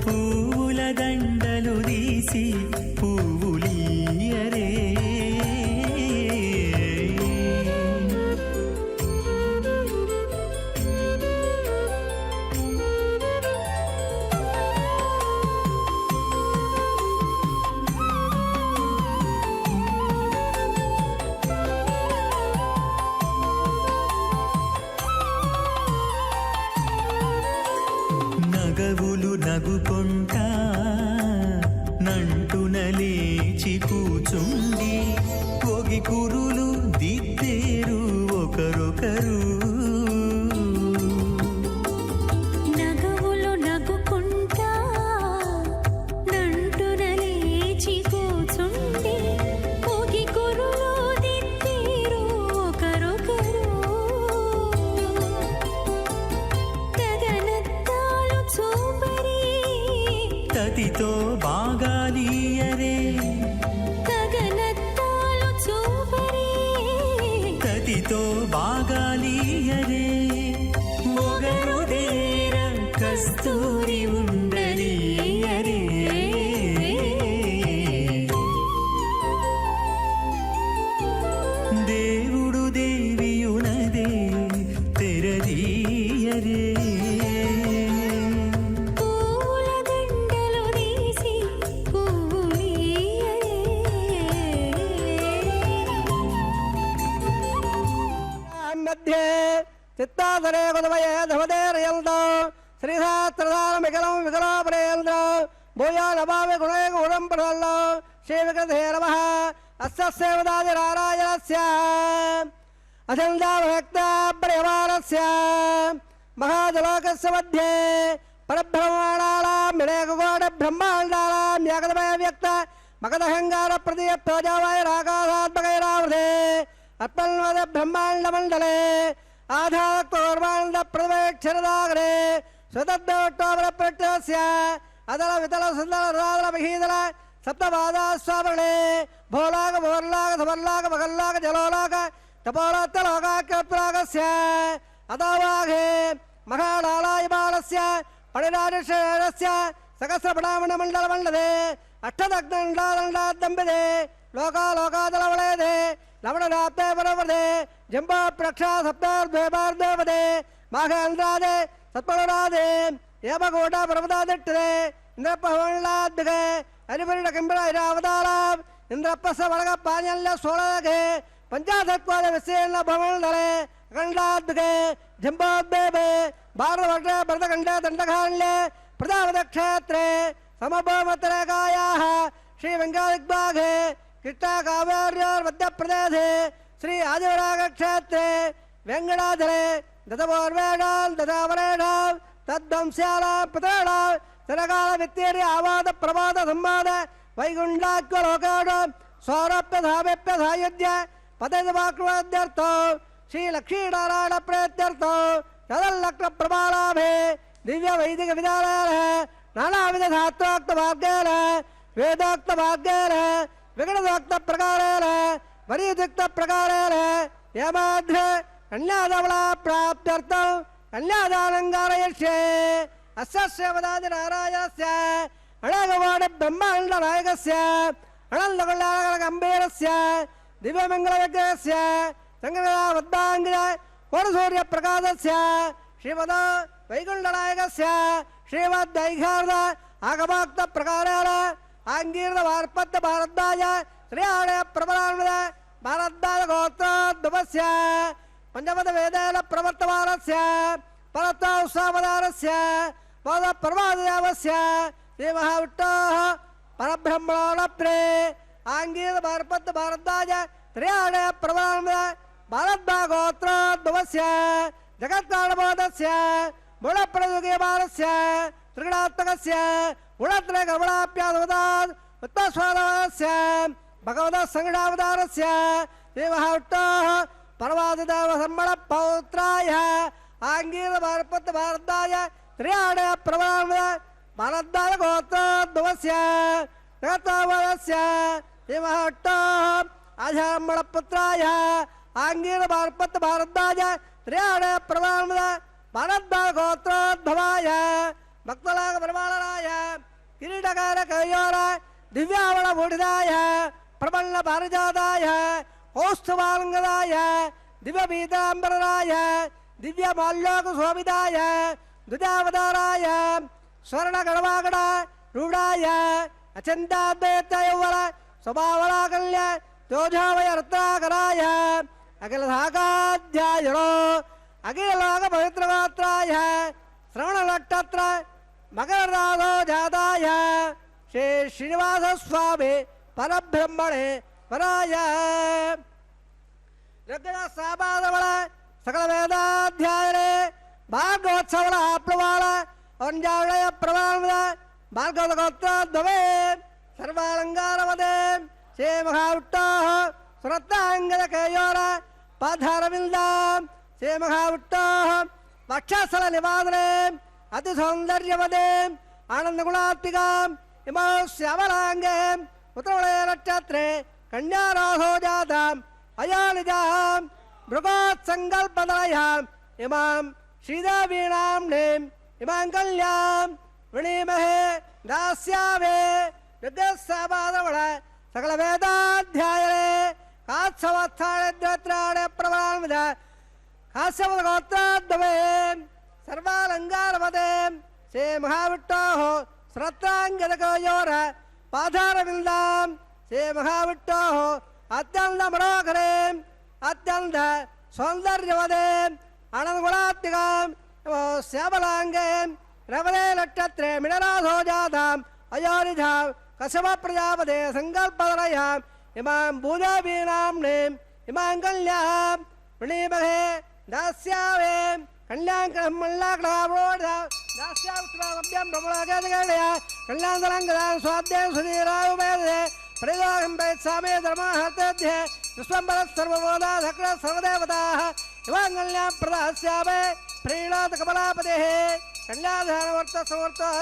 పువ్వుల దండలు తీసి పువ్వులీయరే. నగవులు నగుకొంటా నంటున లేచి కూచుండి, ఒగి కురులు దిద్దేరు ఒకరొకరు. నగవులు నగుకుంటా నంటున లేచి కూచుండి, పొగి కురులు దిద్దేరు ఒకరొకరు. గగనత్తాలు చూపరి, తతితో బాగాలీయరే, గగనత్తాలు చూపరి, తతితో బాగాలీయరే. మొగరుదేర కస్తూరి ఉండలీయరే. దేవుడు దేవియునదే తెరదీయరే, పువ్వుల దండలు తీసి పువ్వులీయరే. మధ్యే చిత్తాసరే కుదవయే ధవదేరయంతో శ్రీశాస్త్రధారమికలం వికలాపరేయంతో భూయానభావి గుణే గుణం ప్రసల్లో శ్రీవికృతే నమః. అస్యసేవదాదిరారాయణస్య అచందాభక్తాప్రియమానస్య మహాజలోకస్య మధ్యే పరబ్రహ్మాణానాం వినేకకోటి బ్రహ్మాండానాం ఏకదమయ వ్యక్త మగధహంగార ప్రతియత్తోజావైరాకాశాత్మకైరావృతే అత్మన్వద బ్రహ్మాండమండలే ఆధారక్తోర్మానంద ప్రవేక్షరదాగరే స్వతద్యోట్టోపర ప్రత్యస్య అదల వితల సుందర రాదల మహీదల సప్తపాదాస్వామరణే భోలాక భోర్లాక సమర్లాక మగల్లాక జలోలాక తపోలోత్తలోకాక్యప్రాగస్య అదావాఘే మహాడాలాయమానస్య పడిరాజశ్రేణస్య సహస్రపడామణమండలమండదే అష్టదగ్నండాదండాద్దంబిదే లోకాలోకాదలవళేదే లవణనాప్తే పరవదే జంబో ప్రక్షా సప్తార్ద్వేపార్ద్వేపదే మాఘేంద్రాదే సత్పరరాదే ஏமகோட பரமதாதிட்டதே இந்திரப்பவன்லாத்துகே அரிபரிட கிம்பர இராவதாராம் இந்திரப்பச வடக பாஞ்சல்ய சோழகே பஞ்சாதத்வாத விசேன பவன்தலே அகண்டாத்துகே ஜம்போத்பேபே பாரதவர்ஷ பரதகண்ட தண்டகாண்ய பிரதாவத க்ஷேத்ரே समभवतरकायाः श्री वेंकटदिग्भागे कृष्णा कावेर्योर् मध्यप्रदेशे श्री आदिवरागक्षेत्रे वेङ्कटाचले दतपूर्वेणां दतावरेणां तद्वंस्यानां पितॄणां सरकालवित्तीर्य आवाद प्रमाद संवाद वैकुण्ठाख्यलोकाणां सौरभ्य सायुज्य पतयवाक्वाद्यर्थो श्री लक्ष्मीनारायण प्रेत्यर्थो तदल्लक्ष्ण प्रमाणाभे दिव्य वैदिक विद्यालयः नानाविध शास्त्रोक्त भाग्येन वेदोक्त भाग्येन विगणोक्त प्रकारेण वरीयुक्त प्रकारेण यमाध्र कन्याधवला प्राप्त्यर्थं कन्यादानङ्गारयिष्ये अस्य श्रीमदादिनारायणस्य अणगवाण ब्रह्माण्डनायकस्य अनन्तकल्याणगम्भीरस्य दिव्यमङ्गलविग्रहस्य सङ्गमवद्धाङ्गिर कोणसूर्यप्रकाशस्य श्रीमदा वैकुण्ठनायकस्य श्रीमद्दैघार्द आगमाक्त प्रकारेण आंगीर्द वार्पत्य भारद्वाज श्रीआणे प्रबलान्वित भारद्वाज गोत्रोद्भवस्य पंचमद वेदेन प्रवर्तमानस्य परत्वावसावधानस्य पद प्रवाददेवस्य श्रीमहाविष्णोः परब्रह्मणोऽप्रे आंगीर्द वार्पत्य भारद्वाज श्रीआणे प्रबलान्वित भारद्वाज गोत्रोद्भवस्य जगत्कारणबोधस्य मूलप्रदुगीयमानस्य त्रिगुणात्मकस्य गुणत्रय कमलाप्यादवदात् उत्तस्वादस्य भगवतः संगणावतारस्य श्रीमहाविष्णोः परमादिदेवसम्मणपौत्राय आङ्गीरभारपत्य भारद्वाज त्रियाणे प्रबलान्वित भारद्वाज गोत्रोद्भवस्य जगत्कारणबोधस्य श्रीमहाविष्णोः आधारम्मणपुत्राय आङ्गीरभारपत्य भारद्वाज त्रियाणे प्रबलान्वित भारद्वाज गोत्रोद्भवाय भक्तलाग प्रमाणराय किरीटकार कयोर दिव्यावल मूढिदाय प्रबल पारिजाताय कौस्तुभालंगदाय दिव्य पीतांबराय दिव्य माल्योक शोभिताय द्विजावताराय स्वर्ण गणवागण रूढ़ाय अचंताद्वैतयौवल स्वभावलाकल्य तेजोमय रत्नाकराय अखिल साकाध्यायनो अखिल लोक पवित्रगात्राय श्रवण नक्षत्र मकर राधो जाताय श्री श्रीनिवास स्वामी परब्रह्मणे वराय ऋग्वेद सापादवल सकल वेदाध्यायने भागवत्सवल आप्लवाल अंजावलय प्रमाणवद भागवत गोत्रोद्भवे सर्वालंकारवदे श्री महाविष्णोः सुरत्नांगद केयोर पाधारविन्दां श्री महाविष्णोः वक्षस्थल निवादने अति सौंदर्यवदे आनंद गुणात्मिकां इमां श्यामलांगे उत्तरवलय नक्षत्रे कन्याराधो जाताम् अयानिजां भृगोत्सङ्कल्पदलयाम् इमां श्रीदेवीनाम्नीम् इमां कल्यां वृणीमहे दास्यामे ऋग्वेदसापादवल सकल वेदाध्यायने कात्सवत्थाने द्योत्राणे प्रबलान्वित काश्यपद गोत्रोद्भवे सर्वालंकारवदे श्री महाविष्णोः श्रद्धाङ्गदकयोर पाधारविन्दां श्री महाविष्णोः अत्यन्त मनोहरे अत्यन्त सौन्दर्यवदे आनन्दगुणात्मिकां श्यामलाङ्गे रवदे नक्षत्रे मिनराधो जाताम् अयोनिजां कश्यप प्रजापते सङ्कल्पदलयाम् इमां भूदेवीनाम्नीम् इमां कल्यां वृणीमहे दास्यामे कल्याङ्कणं मल्लाकणावोढ दास्यावभ्यं प्रबलगदगणय कल्याणदलङ्गदां स्वाद्यं सुधीरायुमेदे परिदोहं वैत्सामे धर्महर्तेध्ये विश्वम्बरः सर्वबोधा धक्र सर्वदेवताः इमां कल्यां प्रदास्यामे प्रीणात् कमलापतेः कल्याणधर्मवर्तसमर्थः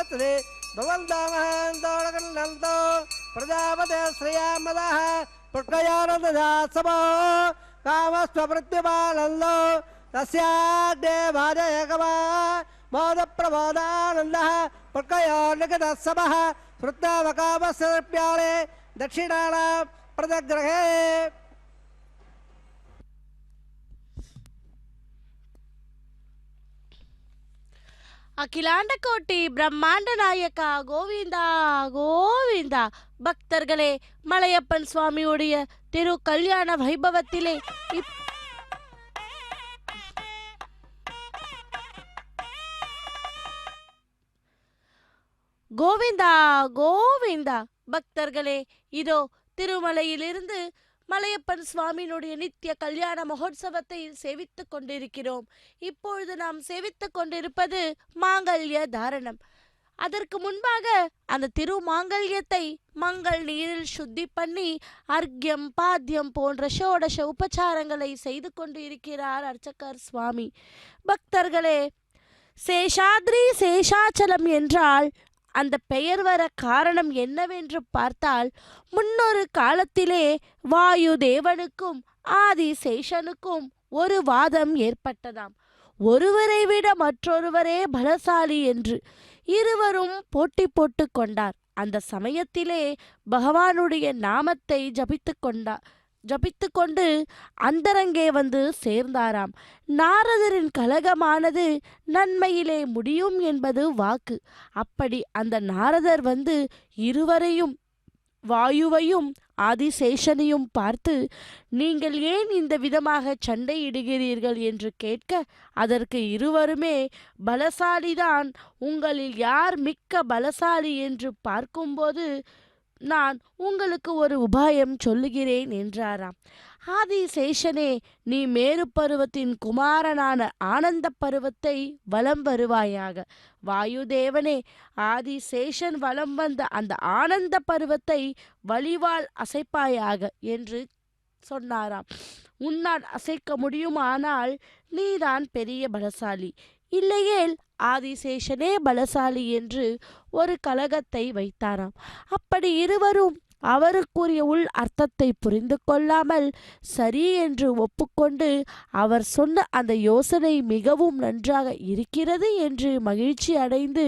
भवन्तामहन्तोडकण्डन्तो प्रजापते श्रियामदः पुष्कयानन्ददासमो कामस्वमृत्युमानन्दो तस्याग्ने भाजयकमा मोदप्रमोदानन्दः पुष्कयोर्निकटसमः श्रुत्तावकामस्य दर्प्याले दक्षिणानां प्रदग्रहे அகிலாண்ட கோட்டி பிரம்மாண்ட நாயக்கா கோவிந்தா கோவிந்தா. பக்தர்களே, மலையப்பன் சுவாமியுடைய திரு கல்யாண வைபவத்திலே கோவிந்தா கோவிந்தா. பக்தர்களே, இதோ திருமலையிலிருந்து மலையப்பன் சுவாமியினுடைய நித்திய கல்யாண மகோத்சவத்தை சேவித்துக் கொண்டிருக்கிறோம். இப்பொழுது நாம் சேவித்துக் கொண்டிருப்பது மாங்கல்ய தாரணம். அதற்கு முன்பாக அந்த திரு மாங்கல்யத்தை மங்கள் நீரில் சுத்தி பண்ணி அர்க்யம் பாத்தியம் போன்ற ஷோடச உபச்சாரங்களை செய்து கொண்டு இருக்கிறார் அர்ச்சகர் சுவாமி. பக்தர்களே, சேஷாத்ரி சேஷாச்சலம் என்றால் அந்த பெயர் வர காரணம் என்னவென்று பார்த்தால், முன்னொரு காலத்திலே வாயு தேவனுக்கும் ஆதி சேஷனுக்கும் ஒரு வாதம் ஏற்பட்டதாம். ஒருவரை விட மற்றொருவரே பலசாலி என்று இருவரும் போட்டி போட்டு கொண்டார். அந்த சமயத்திலே பகவானுடைய நாமத்தை ஜபித்து கொண்டு அந்தரங்கே வந்து சேர்ந்தாராம். நாரதரின் கலகமானது நன்மையிலே முடியும் என்பது வாக்கு. அப்படி அந்த நாரதர் வந்து இருவரையும், வாயுவையும் ஆதிசேஷனையும் பார்த்து, நீங்கள் ஏன் இந்த விதமாக சண்டையிடுகிறீர்கள் என்று கேட்க, அதற்கு இருவருமே, பலசாலிதான், உங்களில் யார் மிக்க பலசாலி என்று பார்க்கும்போது நான் உங்களுக்கு ஒரு உபாயம் சொல்லுகிறேன் என்றாராம். ஆதிசேஷனே, நீ மேரு பருவத்தின் குமாரனான ஆனந்த பருவத்தை வலம் வருவாயாக. வாயுதேவனே, ஆதிசேஷன் வலம் வந்த அந்த ஆனந்த பருவத்தை வலிவால் அசைப்பாயாக என்று சொன்னாராம். உன்னால் அசைக்க முடியுமானால் நீதான் பெரிய பலசாலி, இல்லையேல் ஆதிசேஷனே பலசாலி என்று ஒரு கலகத்தை வைத்தாராம். அப்படி இருவரும் அவருக்குரிய உள் அர்த்தத்தை புரிந்து கொள்ளாமல் சரி என்று ஒப்புக்கொண்டு அவர் சொன்ன அந்த யோசனை மிகவும் நன்றாக இருக்கிறது என்று மகிழ்ச்சி அடைந்து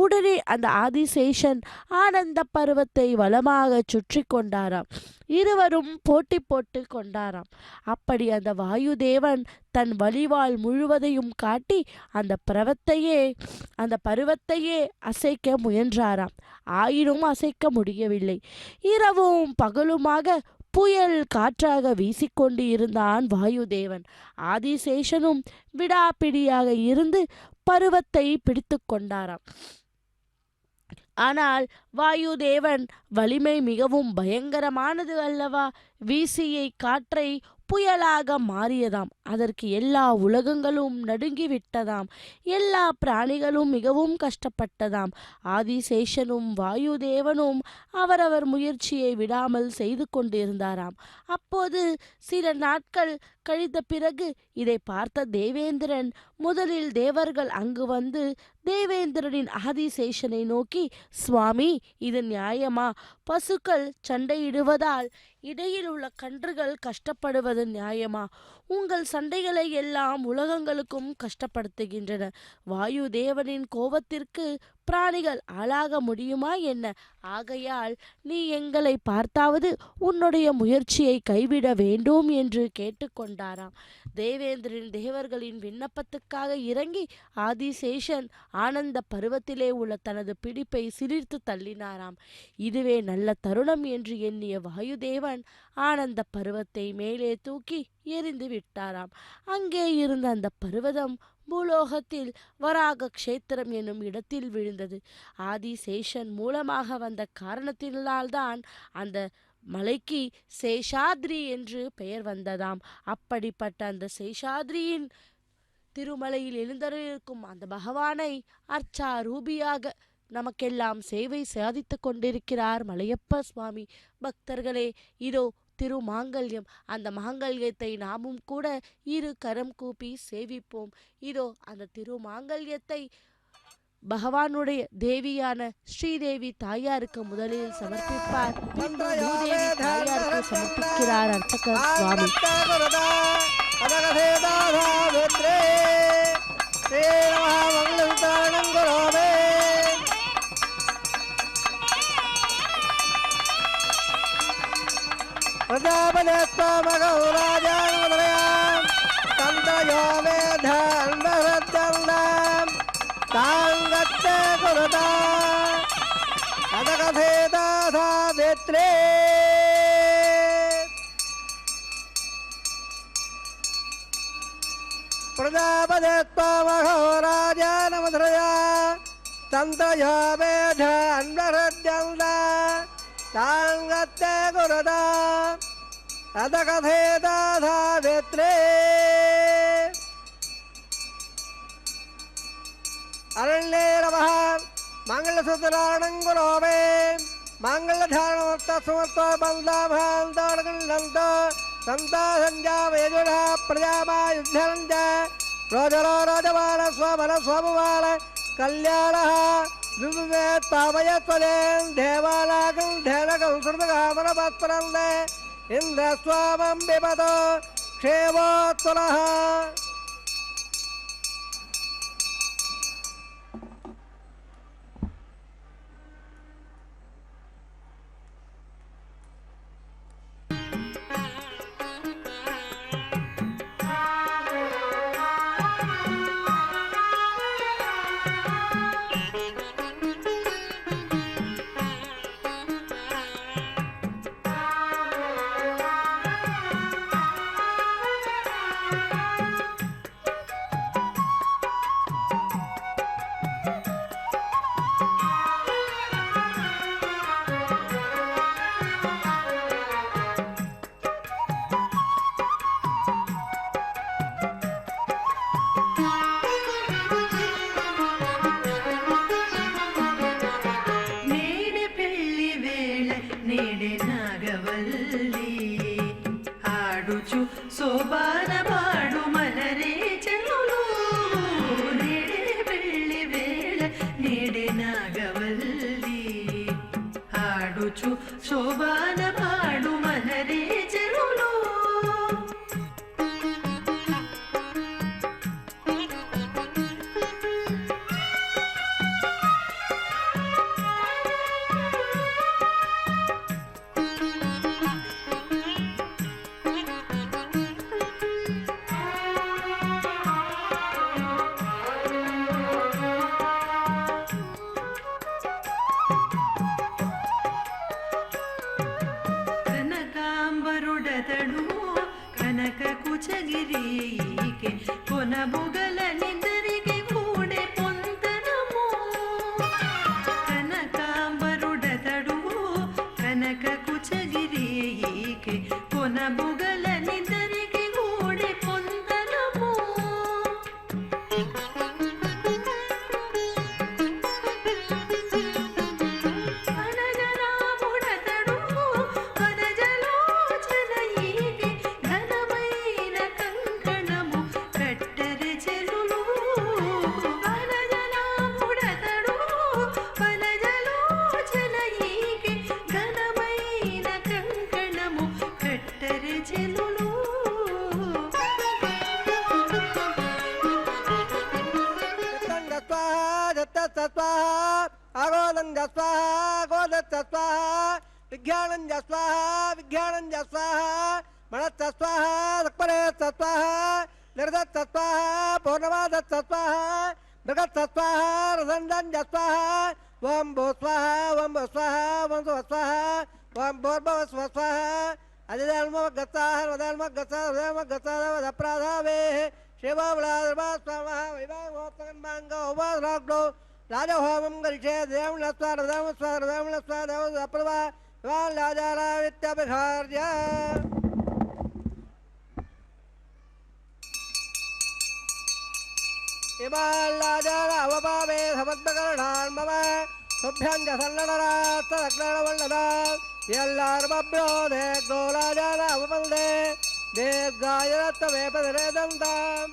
உடனே அந்த ஆதிசேஷன் ஆனந்த பருவத்தை வலமாக சுற்றி கொண்டாராம். இருவரும் போட்டி போட்டு கொண்டாராம். அப்படி அந்த வாயுதேவன் தன் வலிவாள் முழுவதையும் காட்டி அந்த பருவத்தையே அசைக்க முயன்றாராம். ஆயினும் அசைக்க முடியவில்லை. இரவும் பகலுமாக புயல் காற்றாக வீசிக்கொண்டு இருந்தான் வாயுதேவன். ஆதிசேஷனும் விடாப்பிடியாக இருந்து பருவத்தை பிடித்து கொண்டாராம். ஆனால் வாயுதேவன் வலிமை மிகவும் பயங்கரமானது அல்லவா? வீசிய காற்றை புயலாக மாறியதாம். அதற்கு எல்லா உலகங்களும் நடுங்கிவிட்டதாம். எல்லா பிராணிகளும் மிகவும் கஷ்டப்பட்டதாம். ஆதிசேஷனும் வாயுதேவனும் அவரவர் முயற்சியை விடாமல் செய்து கொண்டிருந்தாராம். அப்போது சில நாட்கள் கழித்த பிறகு இதை பார்த்த தேவேந்திரன், முதலில் தேவர்கள் அங்கு வந்து தேவேந்திரனின் ஆதிசேஷனை நோக்கி, சுவாமி, இது நியாயமா? பசுக்கள் சண்டையிடுவதால் இடையில் உள்ள கன்றுகள் கஷ்டப்படுவது நியாயமா? உங்கள் சண்டைகளை எல்லாம் உலகங்களுக்கும் கஷ்டப்படுத்துகின்றன. வாயு தேவனின் கோபத்திற்கு பிராணிகள் ஆளாக முடியுமா என்ன? ஆகையால் நீ எங்களை பார்த்தாவது உன்னுடைய முயற்சியை கைவிட வேண்டும் என்று கேட்டுக்கொண்டாராம். தேவேந்திரன் தேவர்களின் விண்ணப்பத்துக்காக இறங்கி ஆதிசேஷன் ஆனந்த பருவத்திலே உள்ள தனது பிடிப்பை சிலிர்த்து தள்ளினாராம். இதுவே நல்ல தருணம் என்று எண்ணிய வாயுதேவன் ஆனந்த பருவத்தை மேலே தூக்கி எரிந்து விட்டாராம். அங்கே இருந்த அந்த பர்வதம் பூலோகத்தில் வராக க்ஷேத்திரம் என்னும் இடத்தில் விழுந்தது. ஆதிசேஷன் மூலமாக வந்த காரணத்தினால்தான் அந்த மலைக்கு சேஷாத்ரி என்று பெயர் வந்ததாம். அப்படிப்பட்ட அந்த சேஷாத்ரியின் திருமலையில் எழுந்தருளிருக்கும் அந்த பகவானை அர்ச்சா ரூபியாக நமக்கெல்லாம் சேவை சாதித்து கொண்டிருக்கிறார் மலையப்ப சுவாமி. பக்தர்களே, இதோ திருமாங்கல்யம். அந்த மாங்கல்யத்தை நாமும் கூட இரு கரம் கூப்பி சேவிப்போம். இதோ அந்த திருமாங்கல்யத்தை பகவானுடைய தேவியான ஸ்ரீதேவி தாயாருக்கு முதலில் சமர்ப்பிப்பார். பூதேவி தாயாருக்கு சமர்ப்பிக்கிறார் அர்ச்சகர் சுவாமி. பிரஜாபதி कुरुता अदकथेता सावित्रे प्रजापते त्वमहोराजानमधुरया तन्त्रयो वेधान्वहृद्यन्ता ताङ्गत्ते कुरुता अदकथेता सावित्रे अरण्ये रवः मंगलसूत्राणं गुरोवे मंगलधारणमत्तसुमत्वबन्धाभान्तोर्गुण्डन्त सन्ता सञ्जावयजुषः प्रजामायुध्यरञ्च रोजरो रोजमाल स्वबल स्वभुवाल कल्याणः विविवे तावयत्वदेन् देवानागं धेनकं श्रुतगामनपत्परन्दे इन्द्रस्वामं बिपतो क्षेमोत्तरः శోభాన పాడు మలరే చెలులు నేడే పెళ్లి వేళ నేడే నాగవల్లి ఆడుచు శోభాన పాడు మలరే చెలులు కనక కుచగిరికి కొన బుగల నిద్దరికి కూడే పొంతనము కనకాంబరుడతడు కనక కుచగిరికి కొన బుగల నిద్దరికి కూడే పొంతనము अगोदंज स्वाहा गोदत्त स्वाहा विज्ञानंज स्वाहा विज्ञानंज स्वाहा मनत्त स्वाहा सक्परेत्त स्वाहा निर्दत्त स्वाहा पूर्णवादत्त स्वाहा मृगत्त स्वाहा रसंदंज स्वाहा ओम भू स्वाहा ओम भू स्वाहा ओम भू स्वाहा ओम भूर्भुव स्वाहा अधिधर्मगत्ताः वदल्मगत्ताः वदल्मगत्ताः वदप्राधावे शिवबलाधर्मा स्वाहा विभागोत्तकन्माङ्गो उपाधराग्नो राजहोमं करिष्ये देवं लस्वा रदं स्वा रदं लस्वा देवं अप्रभा स्वां लाजारावित्यभिघार्य इमां लाजारावपावे समद्भकरणान् मम तुभ्यं च सन्ननरात्तदग्नवल्लदा यल्लार्मभ्यो देग्नो लाजारावपन्दे दीर्घायरत्तमेपदरेदन्ताम्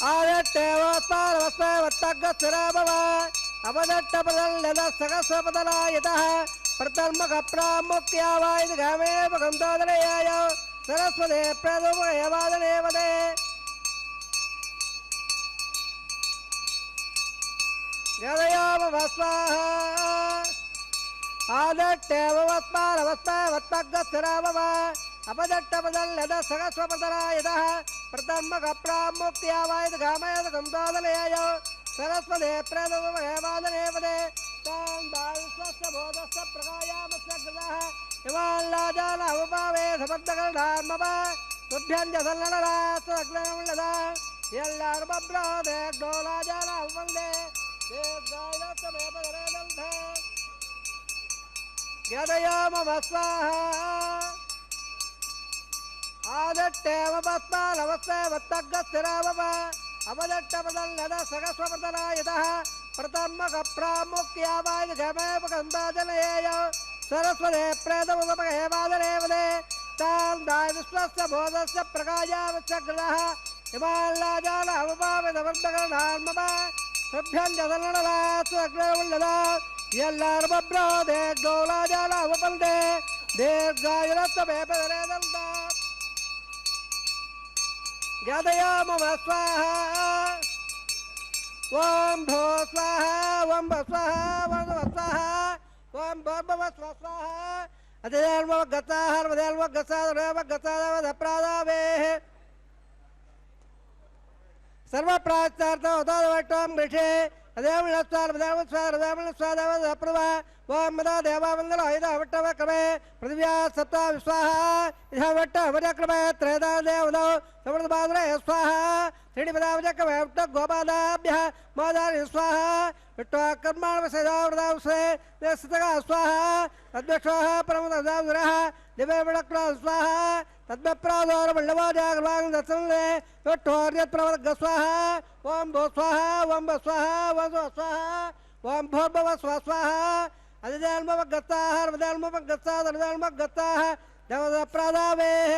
आयट्टेवस्तारवस्तेवत्तग्गस्थिराभव अपदट्टपदल्यदस्सहस्रपदलायतः प्रतर्मकप्रामुक्त्या वायुगामेव गन्धोदरयाय सरस्वते प्रदुमयवादने वदे गदयामवस्वाहा आदट्टेवस्तारवस्तेवत्तग्गस्थिराभव अपदट्टपदल्यदस्सहस्रपदलायतः प्रथमकप्रामुक्त्यावायद गामयद गंगादलयाय सरस्वते प्रेदवहेवादनेवदे तां दायुस्वस्य बोधस्य प्रकायामस्य गृहः हिमाल्लाजालवपावे समर्थकर्धार्मवा तुभ्यं जसल्लरास्वग्नमुल्लदा यल्लार्बब्रादे डोलाजालवन्दे देवगायतमेपदरेदन्धे यदयामवस्वाहा आदट्टेव पस्मानवस्ते वत्तग्गस्थिरावव अवदट्टपदल्लद सगस्वपदनायतः प्रथमकप्रामुक्त्यावाय गमेव गन्धाजनयेय सरस्वते प्रेतमुदपहेवादनेवदे तां दायविश्वस्य बोधस्य प्रकायावस्य गृहः हिमाल्लाजालवपाविदवर्धकर्णार्मव तुभ्यं जसल्लरास्तु अग्नमुल्लदा यल्लार्बब्रादे डोलाजालवपन्दे दीर्घायुरत्वमेपदरेदन्ता यदयामव स्वाहा ॐ भो स्वाहा ॐ भ स्वाहा ॐ भ स्वाहा ॐ भर्भव स्वाहा अजयर्वगताहर्वदेल्वगतादरेवगतादवदप्रादावेः सर्वप्रायश्चार्थोदादवट्टं गृहे अदेवलस्वादवदेवस्वादवदप्रभा ॐ मदा देवावन्दल ऐदवट्टवक्रमे पृथिव्या सप्ता विस्वाहा इहवट्टवजक्रमे त्रयदा देवदौ समृद्धबाद्रे स्वाहा त्रीणिपदावजक्रमे गोपादाभ्यः मोदारि स्वाहा विट्टकर्माणवसेदावृदावसे देशतगा स्वाहा तद्वक्षः परमददावरः दिव्यवडक्रा स्वाहा तद्वप्रादोरवल्लवाजागर्वां दत्संले विट्टोर्यत्प्रवद्ग स्वाहा ॐ भो स्वाहा ॐ भ स्वाहा ॐ भ स्वाहा ॐ भोर्भव स्वाहा अजयन्मवगत्ताहर्वदन्मवगत्तादर्दन्मवगत्ताः देवदप्रादावेः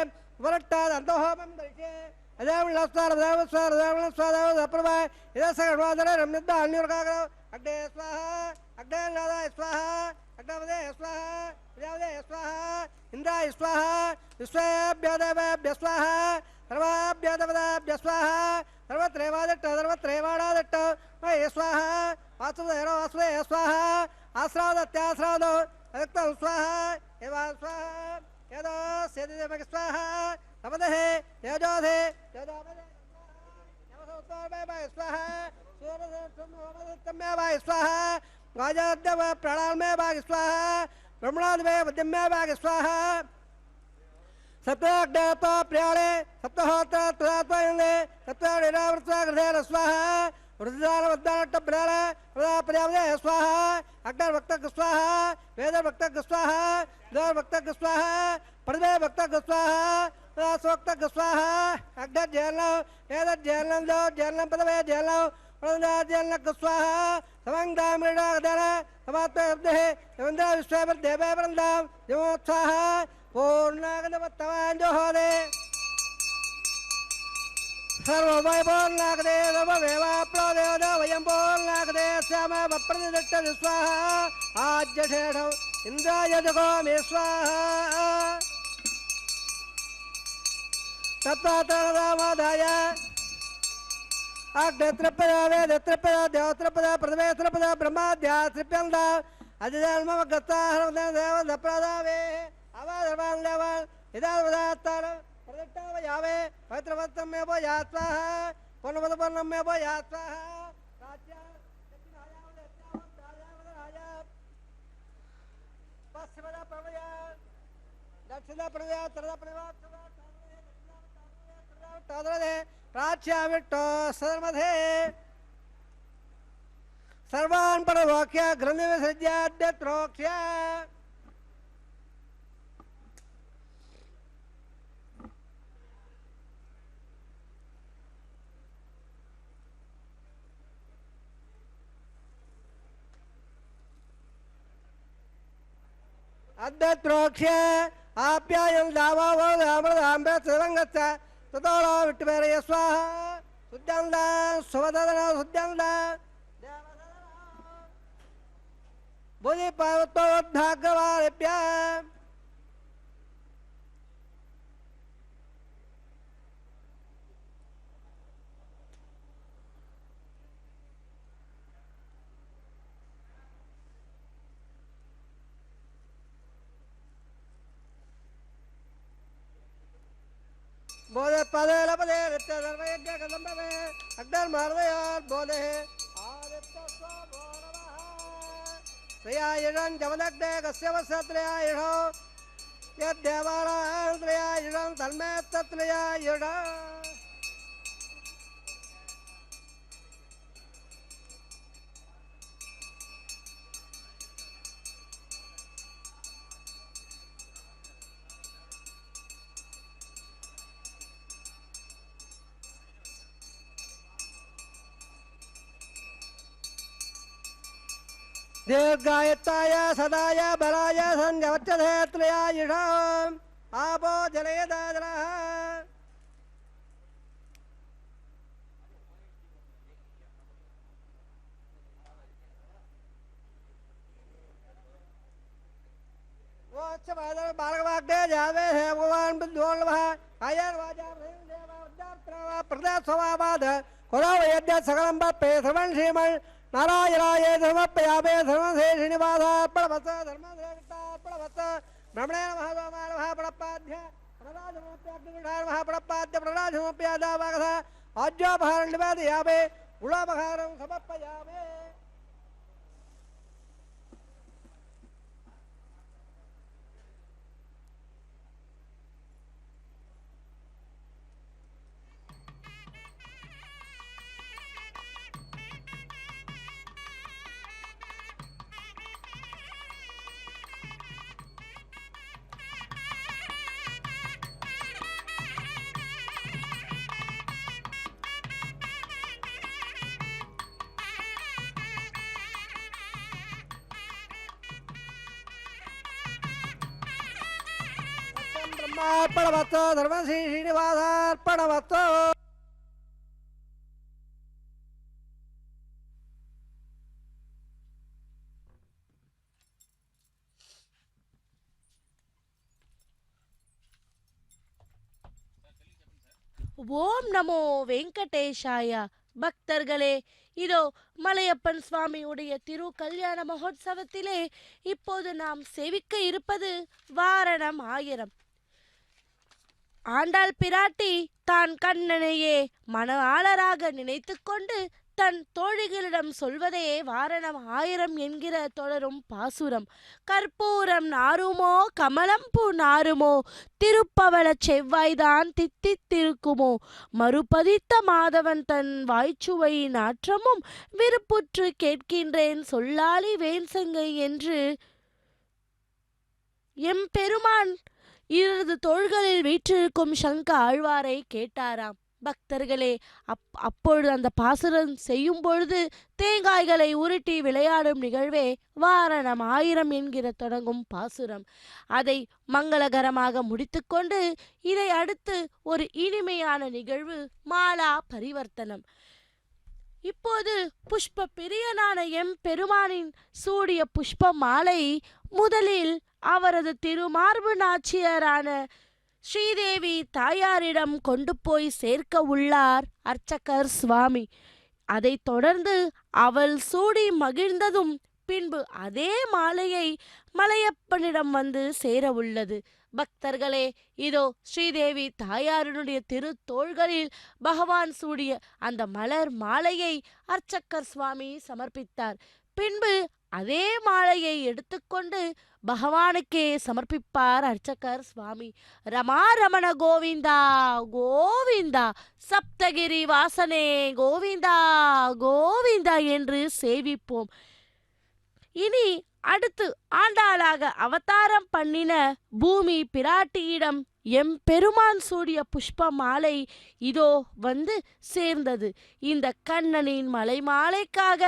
वरट्टादन्तोहोमं दरिषे अजयवल्लस्वारदावस्वारदावस्वादावदप्रभा इदसगर्वादरे रम्यद्दान्योर्गाग्रौ अग्ने स्वाहा अग्ने नादाय स्वाहा अग्नवदे स्वाहा प्रजावदे स्वाहा इन्द्राय स्वाहा विश्वेभ्यदेवेभ्य स्वाहा सर्वाभ्यदेवताभ्य स्वाहा सर्वत्रैवादट्ट सर्वत्रैवाणादट्ट मये स्वाहा वासुदेव वासुदेव स्वाहा आश्रावदत्याश्रावदो अदक्तं स्वाहा एवा स्वाहा यदो सेदिदेवक स्वाहा तपदहे तेजोधे तेजोपदे स्वाहा सूर्यमेवाय स्वाहा गाजदेव प्राणामेवाय स्वाहा ब्रह्मणादिवे मध्यमेवाय स्वाहा सप्ताग्नेतो प्रियाणे सप्तहोत्र त्रियात्मयन्दे सप्तानिरावृत्वाग्रधेन स्वाहा वृद्धानवद्दानट्टप्राण प्रजापदे स्वाहा अग्निर्भक्तक स्वाहा वेदभक्तक स्वाहा द्वारभक्तक स्वाहा पृथ्वीभक्तक स्वाहा स्वक्तक स्वाहा अग्निर्जैर्णं वेदज्जैर्णं जैर्णं पदवे जैर्णं प्रजाजैर्णक स्वाहा समङ्गामृणागदन समात्मब्धे देवेन्द्र विश्वेभर्देवे वृन्दां दिवोत्साहा पूर्णागतवत्तवाञ्जोहोदे सर्ववैभोर्नागदे सर्वमेवाप्लोदेवद वयं पूर्णागदे श्याम वप्रतिदट्ट स्वाहा आज्यशेषौ इन्द्राय जगोमि स्वाहा तत्त्वात्तरदामादाय अग्नित्रिपदा वेदत्रिपदा देवत्रिपदा पृथ्वीत्रिपदा ब्रह्माद्या त्रिप्यन्दा अजयन्मवगत्ताहर्वदेवदप्रदावे अवाधर्वान् देवान् इदावदात्तारं प्रदट्टावयावे पवित्रवत्तमेव यात्वाः पूर्णपदपूर्णमेव यात्वाः राज्या पश्चिमदा प्रवया दक्षिणदा प्रवया उत्तरदा प्रवया तादरे प्राच्याविट्टो सर्वधे सर्वान् परलोक्य ग्रन्थविसर्ज्याद्यत्रोक्ष्य अद्यत्रोक्ष्य आप्यायं दावावदामृदाम्बे त्रिरङ्गच्च ततोलो विट्टुपेरय स्वाहा शुद्ध्यन्दा सुवदना शुद्ध्यन्दा बुद्धिपावत्तोद्धाग्रवारेभ्य बोधे पदे लपदे सर्वयज्ञ कदम्बवे अग्निर्मार्दयात् बोधे आदित्यस्वो नमः त्रयायुषं जमदग्ने कस्य वस्य त्रयायुषो यद्देवानां त्रयायुषं तन्मे तत्त्रयायुषम् दीर्घायत्ताय सदाय बलाय संजवत्यधे त्रयायुषाम् आपो जलयदाजलः बालकवाग्दे जावे हे भगवान् विद्वान्वः आयर्वाजा प्रदेशवाबाध कोरावयद्य सकलं बप्पे श्रवण श्रीमन् नारायणाय धर्मप्यावे धर्मसे श्रीनिवासार्पणवत् धर्मश्रेष्ठार्पणवत् ब्रह्मणे नमः सोमानमः प्रणपाद्य प्रदाशमप्याग्निषार्मः प्रणपाद्य प्रदाशमप्यादावागः आज्योपहारं निवेदयामे गुणापहारं समर्पयामे ब्रह्मार्पणवत् धर्मश्री श्रीनिवासार्पणवत् ஓம் நமோ வெங்கடேஷாய. பக்தர்களே, இதோ மலையப்பன் சுவாமியுடைய திரு கல்யாண மகோத்சவத்திலே இப்போது நாம் சேவிக்க இருப்பது வாரணம் 1000. ஆண்டாள் பிராட்டி தான் கண்ணனையே மணவாளராக நினைத்து கொண்டு தன் தோழிகளிடம் சொல்வதே வாரணம் 1000 என்கிற தொடரும் பாசுரம். கற்பூரம் நாருமோ கமலம் பூ நாருமோ திருப்பவள செவ்வாய்தான் தித்தித்திருக்குமோ மறுபதித்த மாதவன் தன் வாய்ச்சுவை நாற்றமும் விருப்புற்று கேட்கின்றேன் சொல்லாளி வேன்சங்கை என்று எம்பெருமான் இரு தோள்களில் வீற்றிருக்கும் சங்க ஆழ்வாரை கேட்டாராம். பக்தர்களே, அப்பொழுது அந்த பாசுரம் செய்யும் பொழுது தேங்காய்களை உருட்டி விளையாடும் நிகழ்வே வாரணம் 1000 என்கிற தொடங்கும் பாசுரம். அதை மங்களகரமாக முடித்துக்கொண்டு இதை அடுத்து ஒரு இனிமையான நிகழ்வு மாலா பரிவர்த்தனம். இப்போது புஷ்ப பிரியனான பெருமானின் சூடிய புஷ்ப மாலை முதலில் அவரது திருமார்பு நாச்சியரான ஸ்ரீதேவி தாயாரிடம் கொண்டு போய் சேர்க்க உள்ளார் அர்ச்சகர் சுவாமி. அதைத் தொடர்ந்து அவள் சூடி மகிழ்ந்ததும் பின்பு அதே மாலையை மலையப்பனிடம் வந்து சேர உள்ளது. பக்தர்களே, இதோ ஸ்ரீதேவி தாயாரினுடைய திரு தோள்களில் பகவான் சூடிய அந்த மலர் மாலையை அர்ச்சகர் சுவாமி சமர்ப்பித்தார். பின்பு அதே மாலையை எடுத்துக்கொண்டு பகவானுக்கே சமர்ப்பிப்பார் அர்ச்சகர் சுவாமி. ரமா ரமண கோவிந்தா கோவிந்தா, சப்தகிரி வாசனே கோவிந்தா கோவிந்தா என்று சேவிப்போம். இனி அடுத்து ஆண்டாளாக அவதாரம் பண்ணின பூமி பிராட்டியிடம் பெருமான் சூடிய புஷ்ப மாலை இதோ வந்து சேர்ந்தது. இந்த கண்ணனின் மலை மாலைக்காக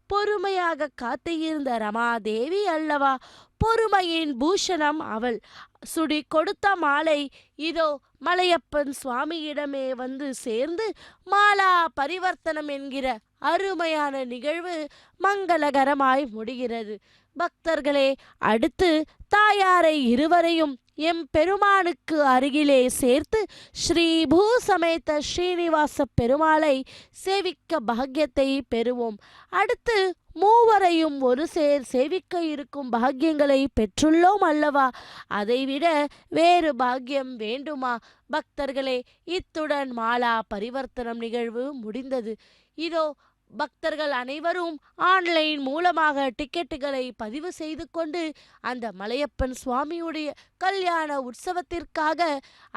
பொறுமையாக காத்திருந்த ரமாதேவி அல்லவா, பொறுமையின் பூஷணம் அவள். சுடி கொடுத்த மாலை இதோ மலையப்பன் சுவாமியிடமே வந்து சேர்ந்து மாலா பரிவர்த்தனம் என்கிற அருமையான நிகழ்வு மங்களகரமாய் முடிகிறது. பக்தர்களே, அடுத்து தாயாரை இருவரையும் எம் பெருமானுக்கு அருகிலே சேர்த்து ஸ்ரீ பூ சமேத ஸ்ரீனிவாச பெருமாளை சேவிக்க பாக்கியத்தை பெறுவோம். அடுத்து மூவரையும் ஒரு சேர் சேவிக்க இருக்கும் பாக்கியங்களை பெற்றுள்ளோம் அல்லவா? அதைவிட வேறு பாக்கியம் வேண்டுமா? பக்தர்களே, இத்துடன் மாலா பரிவர்த்தனம் நிகழ்வு முடிந்தது. இதோ பக்தர்கள் அனைவரும் ஆன்லைன் மூலமாக டிக்கெட்டுகளை பதிவு செய்து கொண்டு அந்த மலையப்பன் சுவாமியுடைய கல்யாண உற்சவத்திற்காக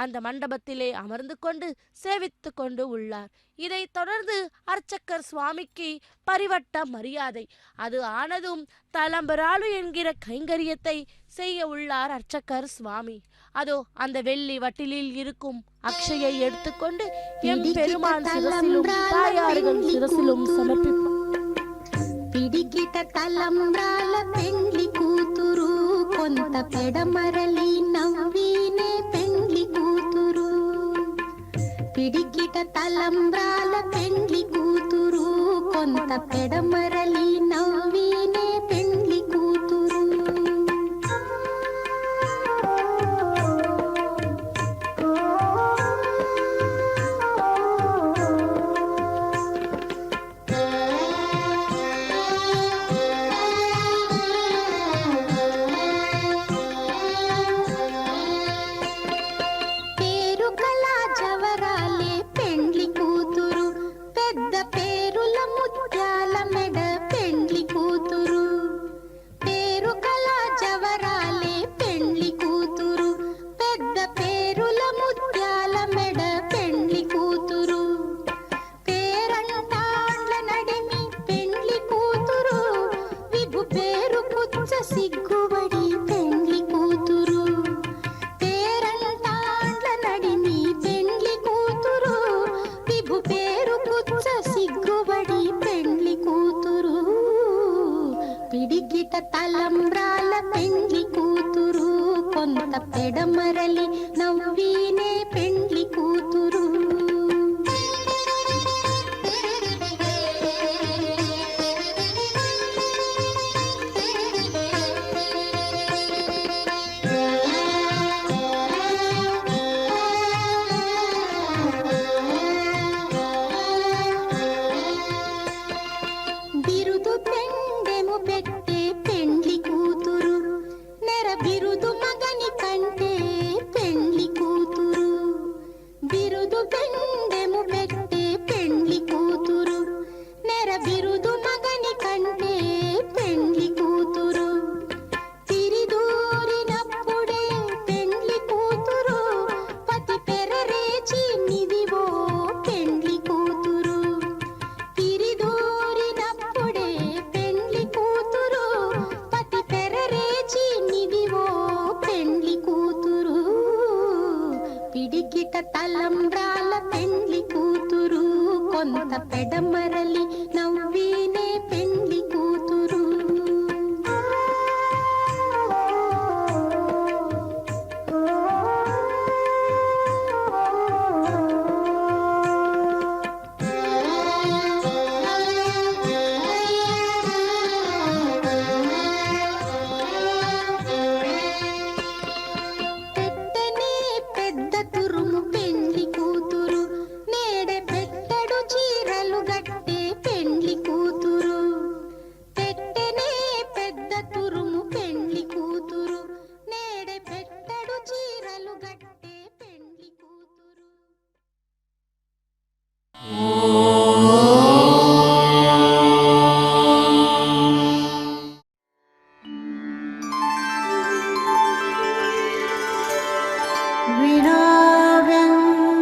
அந்த மண்டபத்திலே அமர்ந்து கொண்டு சேவித்து கொண்டு உள்ளார். இதைத் தொடர்ந்து அர்ச்சகர் சுவாமிக்கு பரிவட்ட மரியாதை அது ஆனதும் தலம்பராளு என்கிற கைங்கரியத்தை செய்ய உள்ளார் அர்ச்சகர் சுவாமி. அதோ அந்த வெள்ளி வட்டிலில் இருக்கும் அக்ஷயை எடுத்துக்கொண்டு எம் பெருமான் சிரசிலும் தாயார்கள் சிரசிலும் சமர்ப்பிப்பார். పిడికిట తలంబ్రాల పెండ్లి కూతురు కొంత పెడమరలి నవ్వినే పెండ్లి కూతురు. పిడికిట తలంబ్రాల పెండ్లి కూతురు కొంత పెడమరలి నవ్వినే పెండ్లి కూతురు. పిడికిట తలంబ్రాల పెండ్లి కూతురు కొంత పెడమరలి నవ్వినే పెండ్లి కూతురు. బిరుదు పెండెము పెట్టే పెండ్లి కూతురు నెర బిరుదు మగని కంటే పెండ్లి కూతురు. బిరుదు పెండెము పెట్టే పెండ్లి కూతురు నెర బిరుదు మగని కంటే పెండ్లి కూతురు. తిరిదూరినప్పుడే పెండ్లి కూతురు పతి పెరరేచి నిదివో పెండ్లి కూతురు. తిరిదూరినప్పుడే పెండ్లి కూతురు పతి పెరరేచి నిదివో పెండ్లి కూతురు. పిడికిట తలంబ్రాల పెండ్లి కూతురు కొంత పెడమరలి నవ్వినే పెండ్లి కూతురు. పెట్టనే పెద్ద తురుము పెండ్లి కూతురు నేడే పెట్టడు చీరలు గట్టే పెండ్లి కూతురు. పెట్టనే పెద్ద తురుము పెండ్లి కూతురు నేడే పెట్టడు చీరలు గట్టే పెండ్లి కూతురు.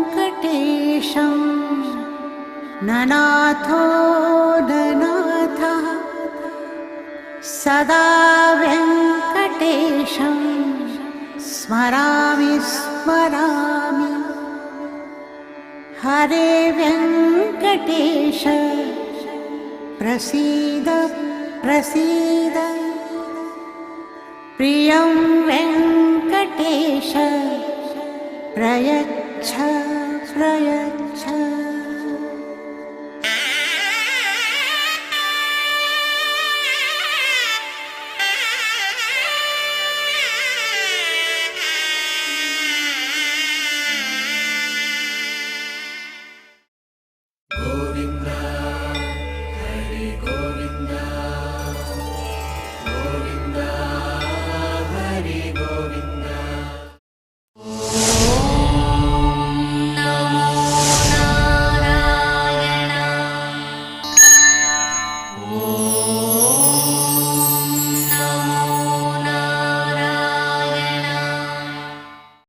विनाव्यङ्कटेशं ननाथो ननाथः सदा व्यङ्कटेशं स्मरामि स्मरामि. हरे व्यङ्कटेश प्रसीद प्रसीद. प्रियं वेङ्कटेश प्रयच्छ प्रयच्छ.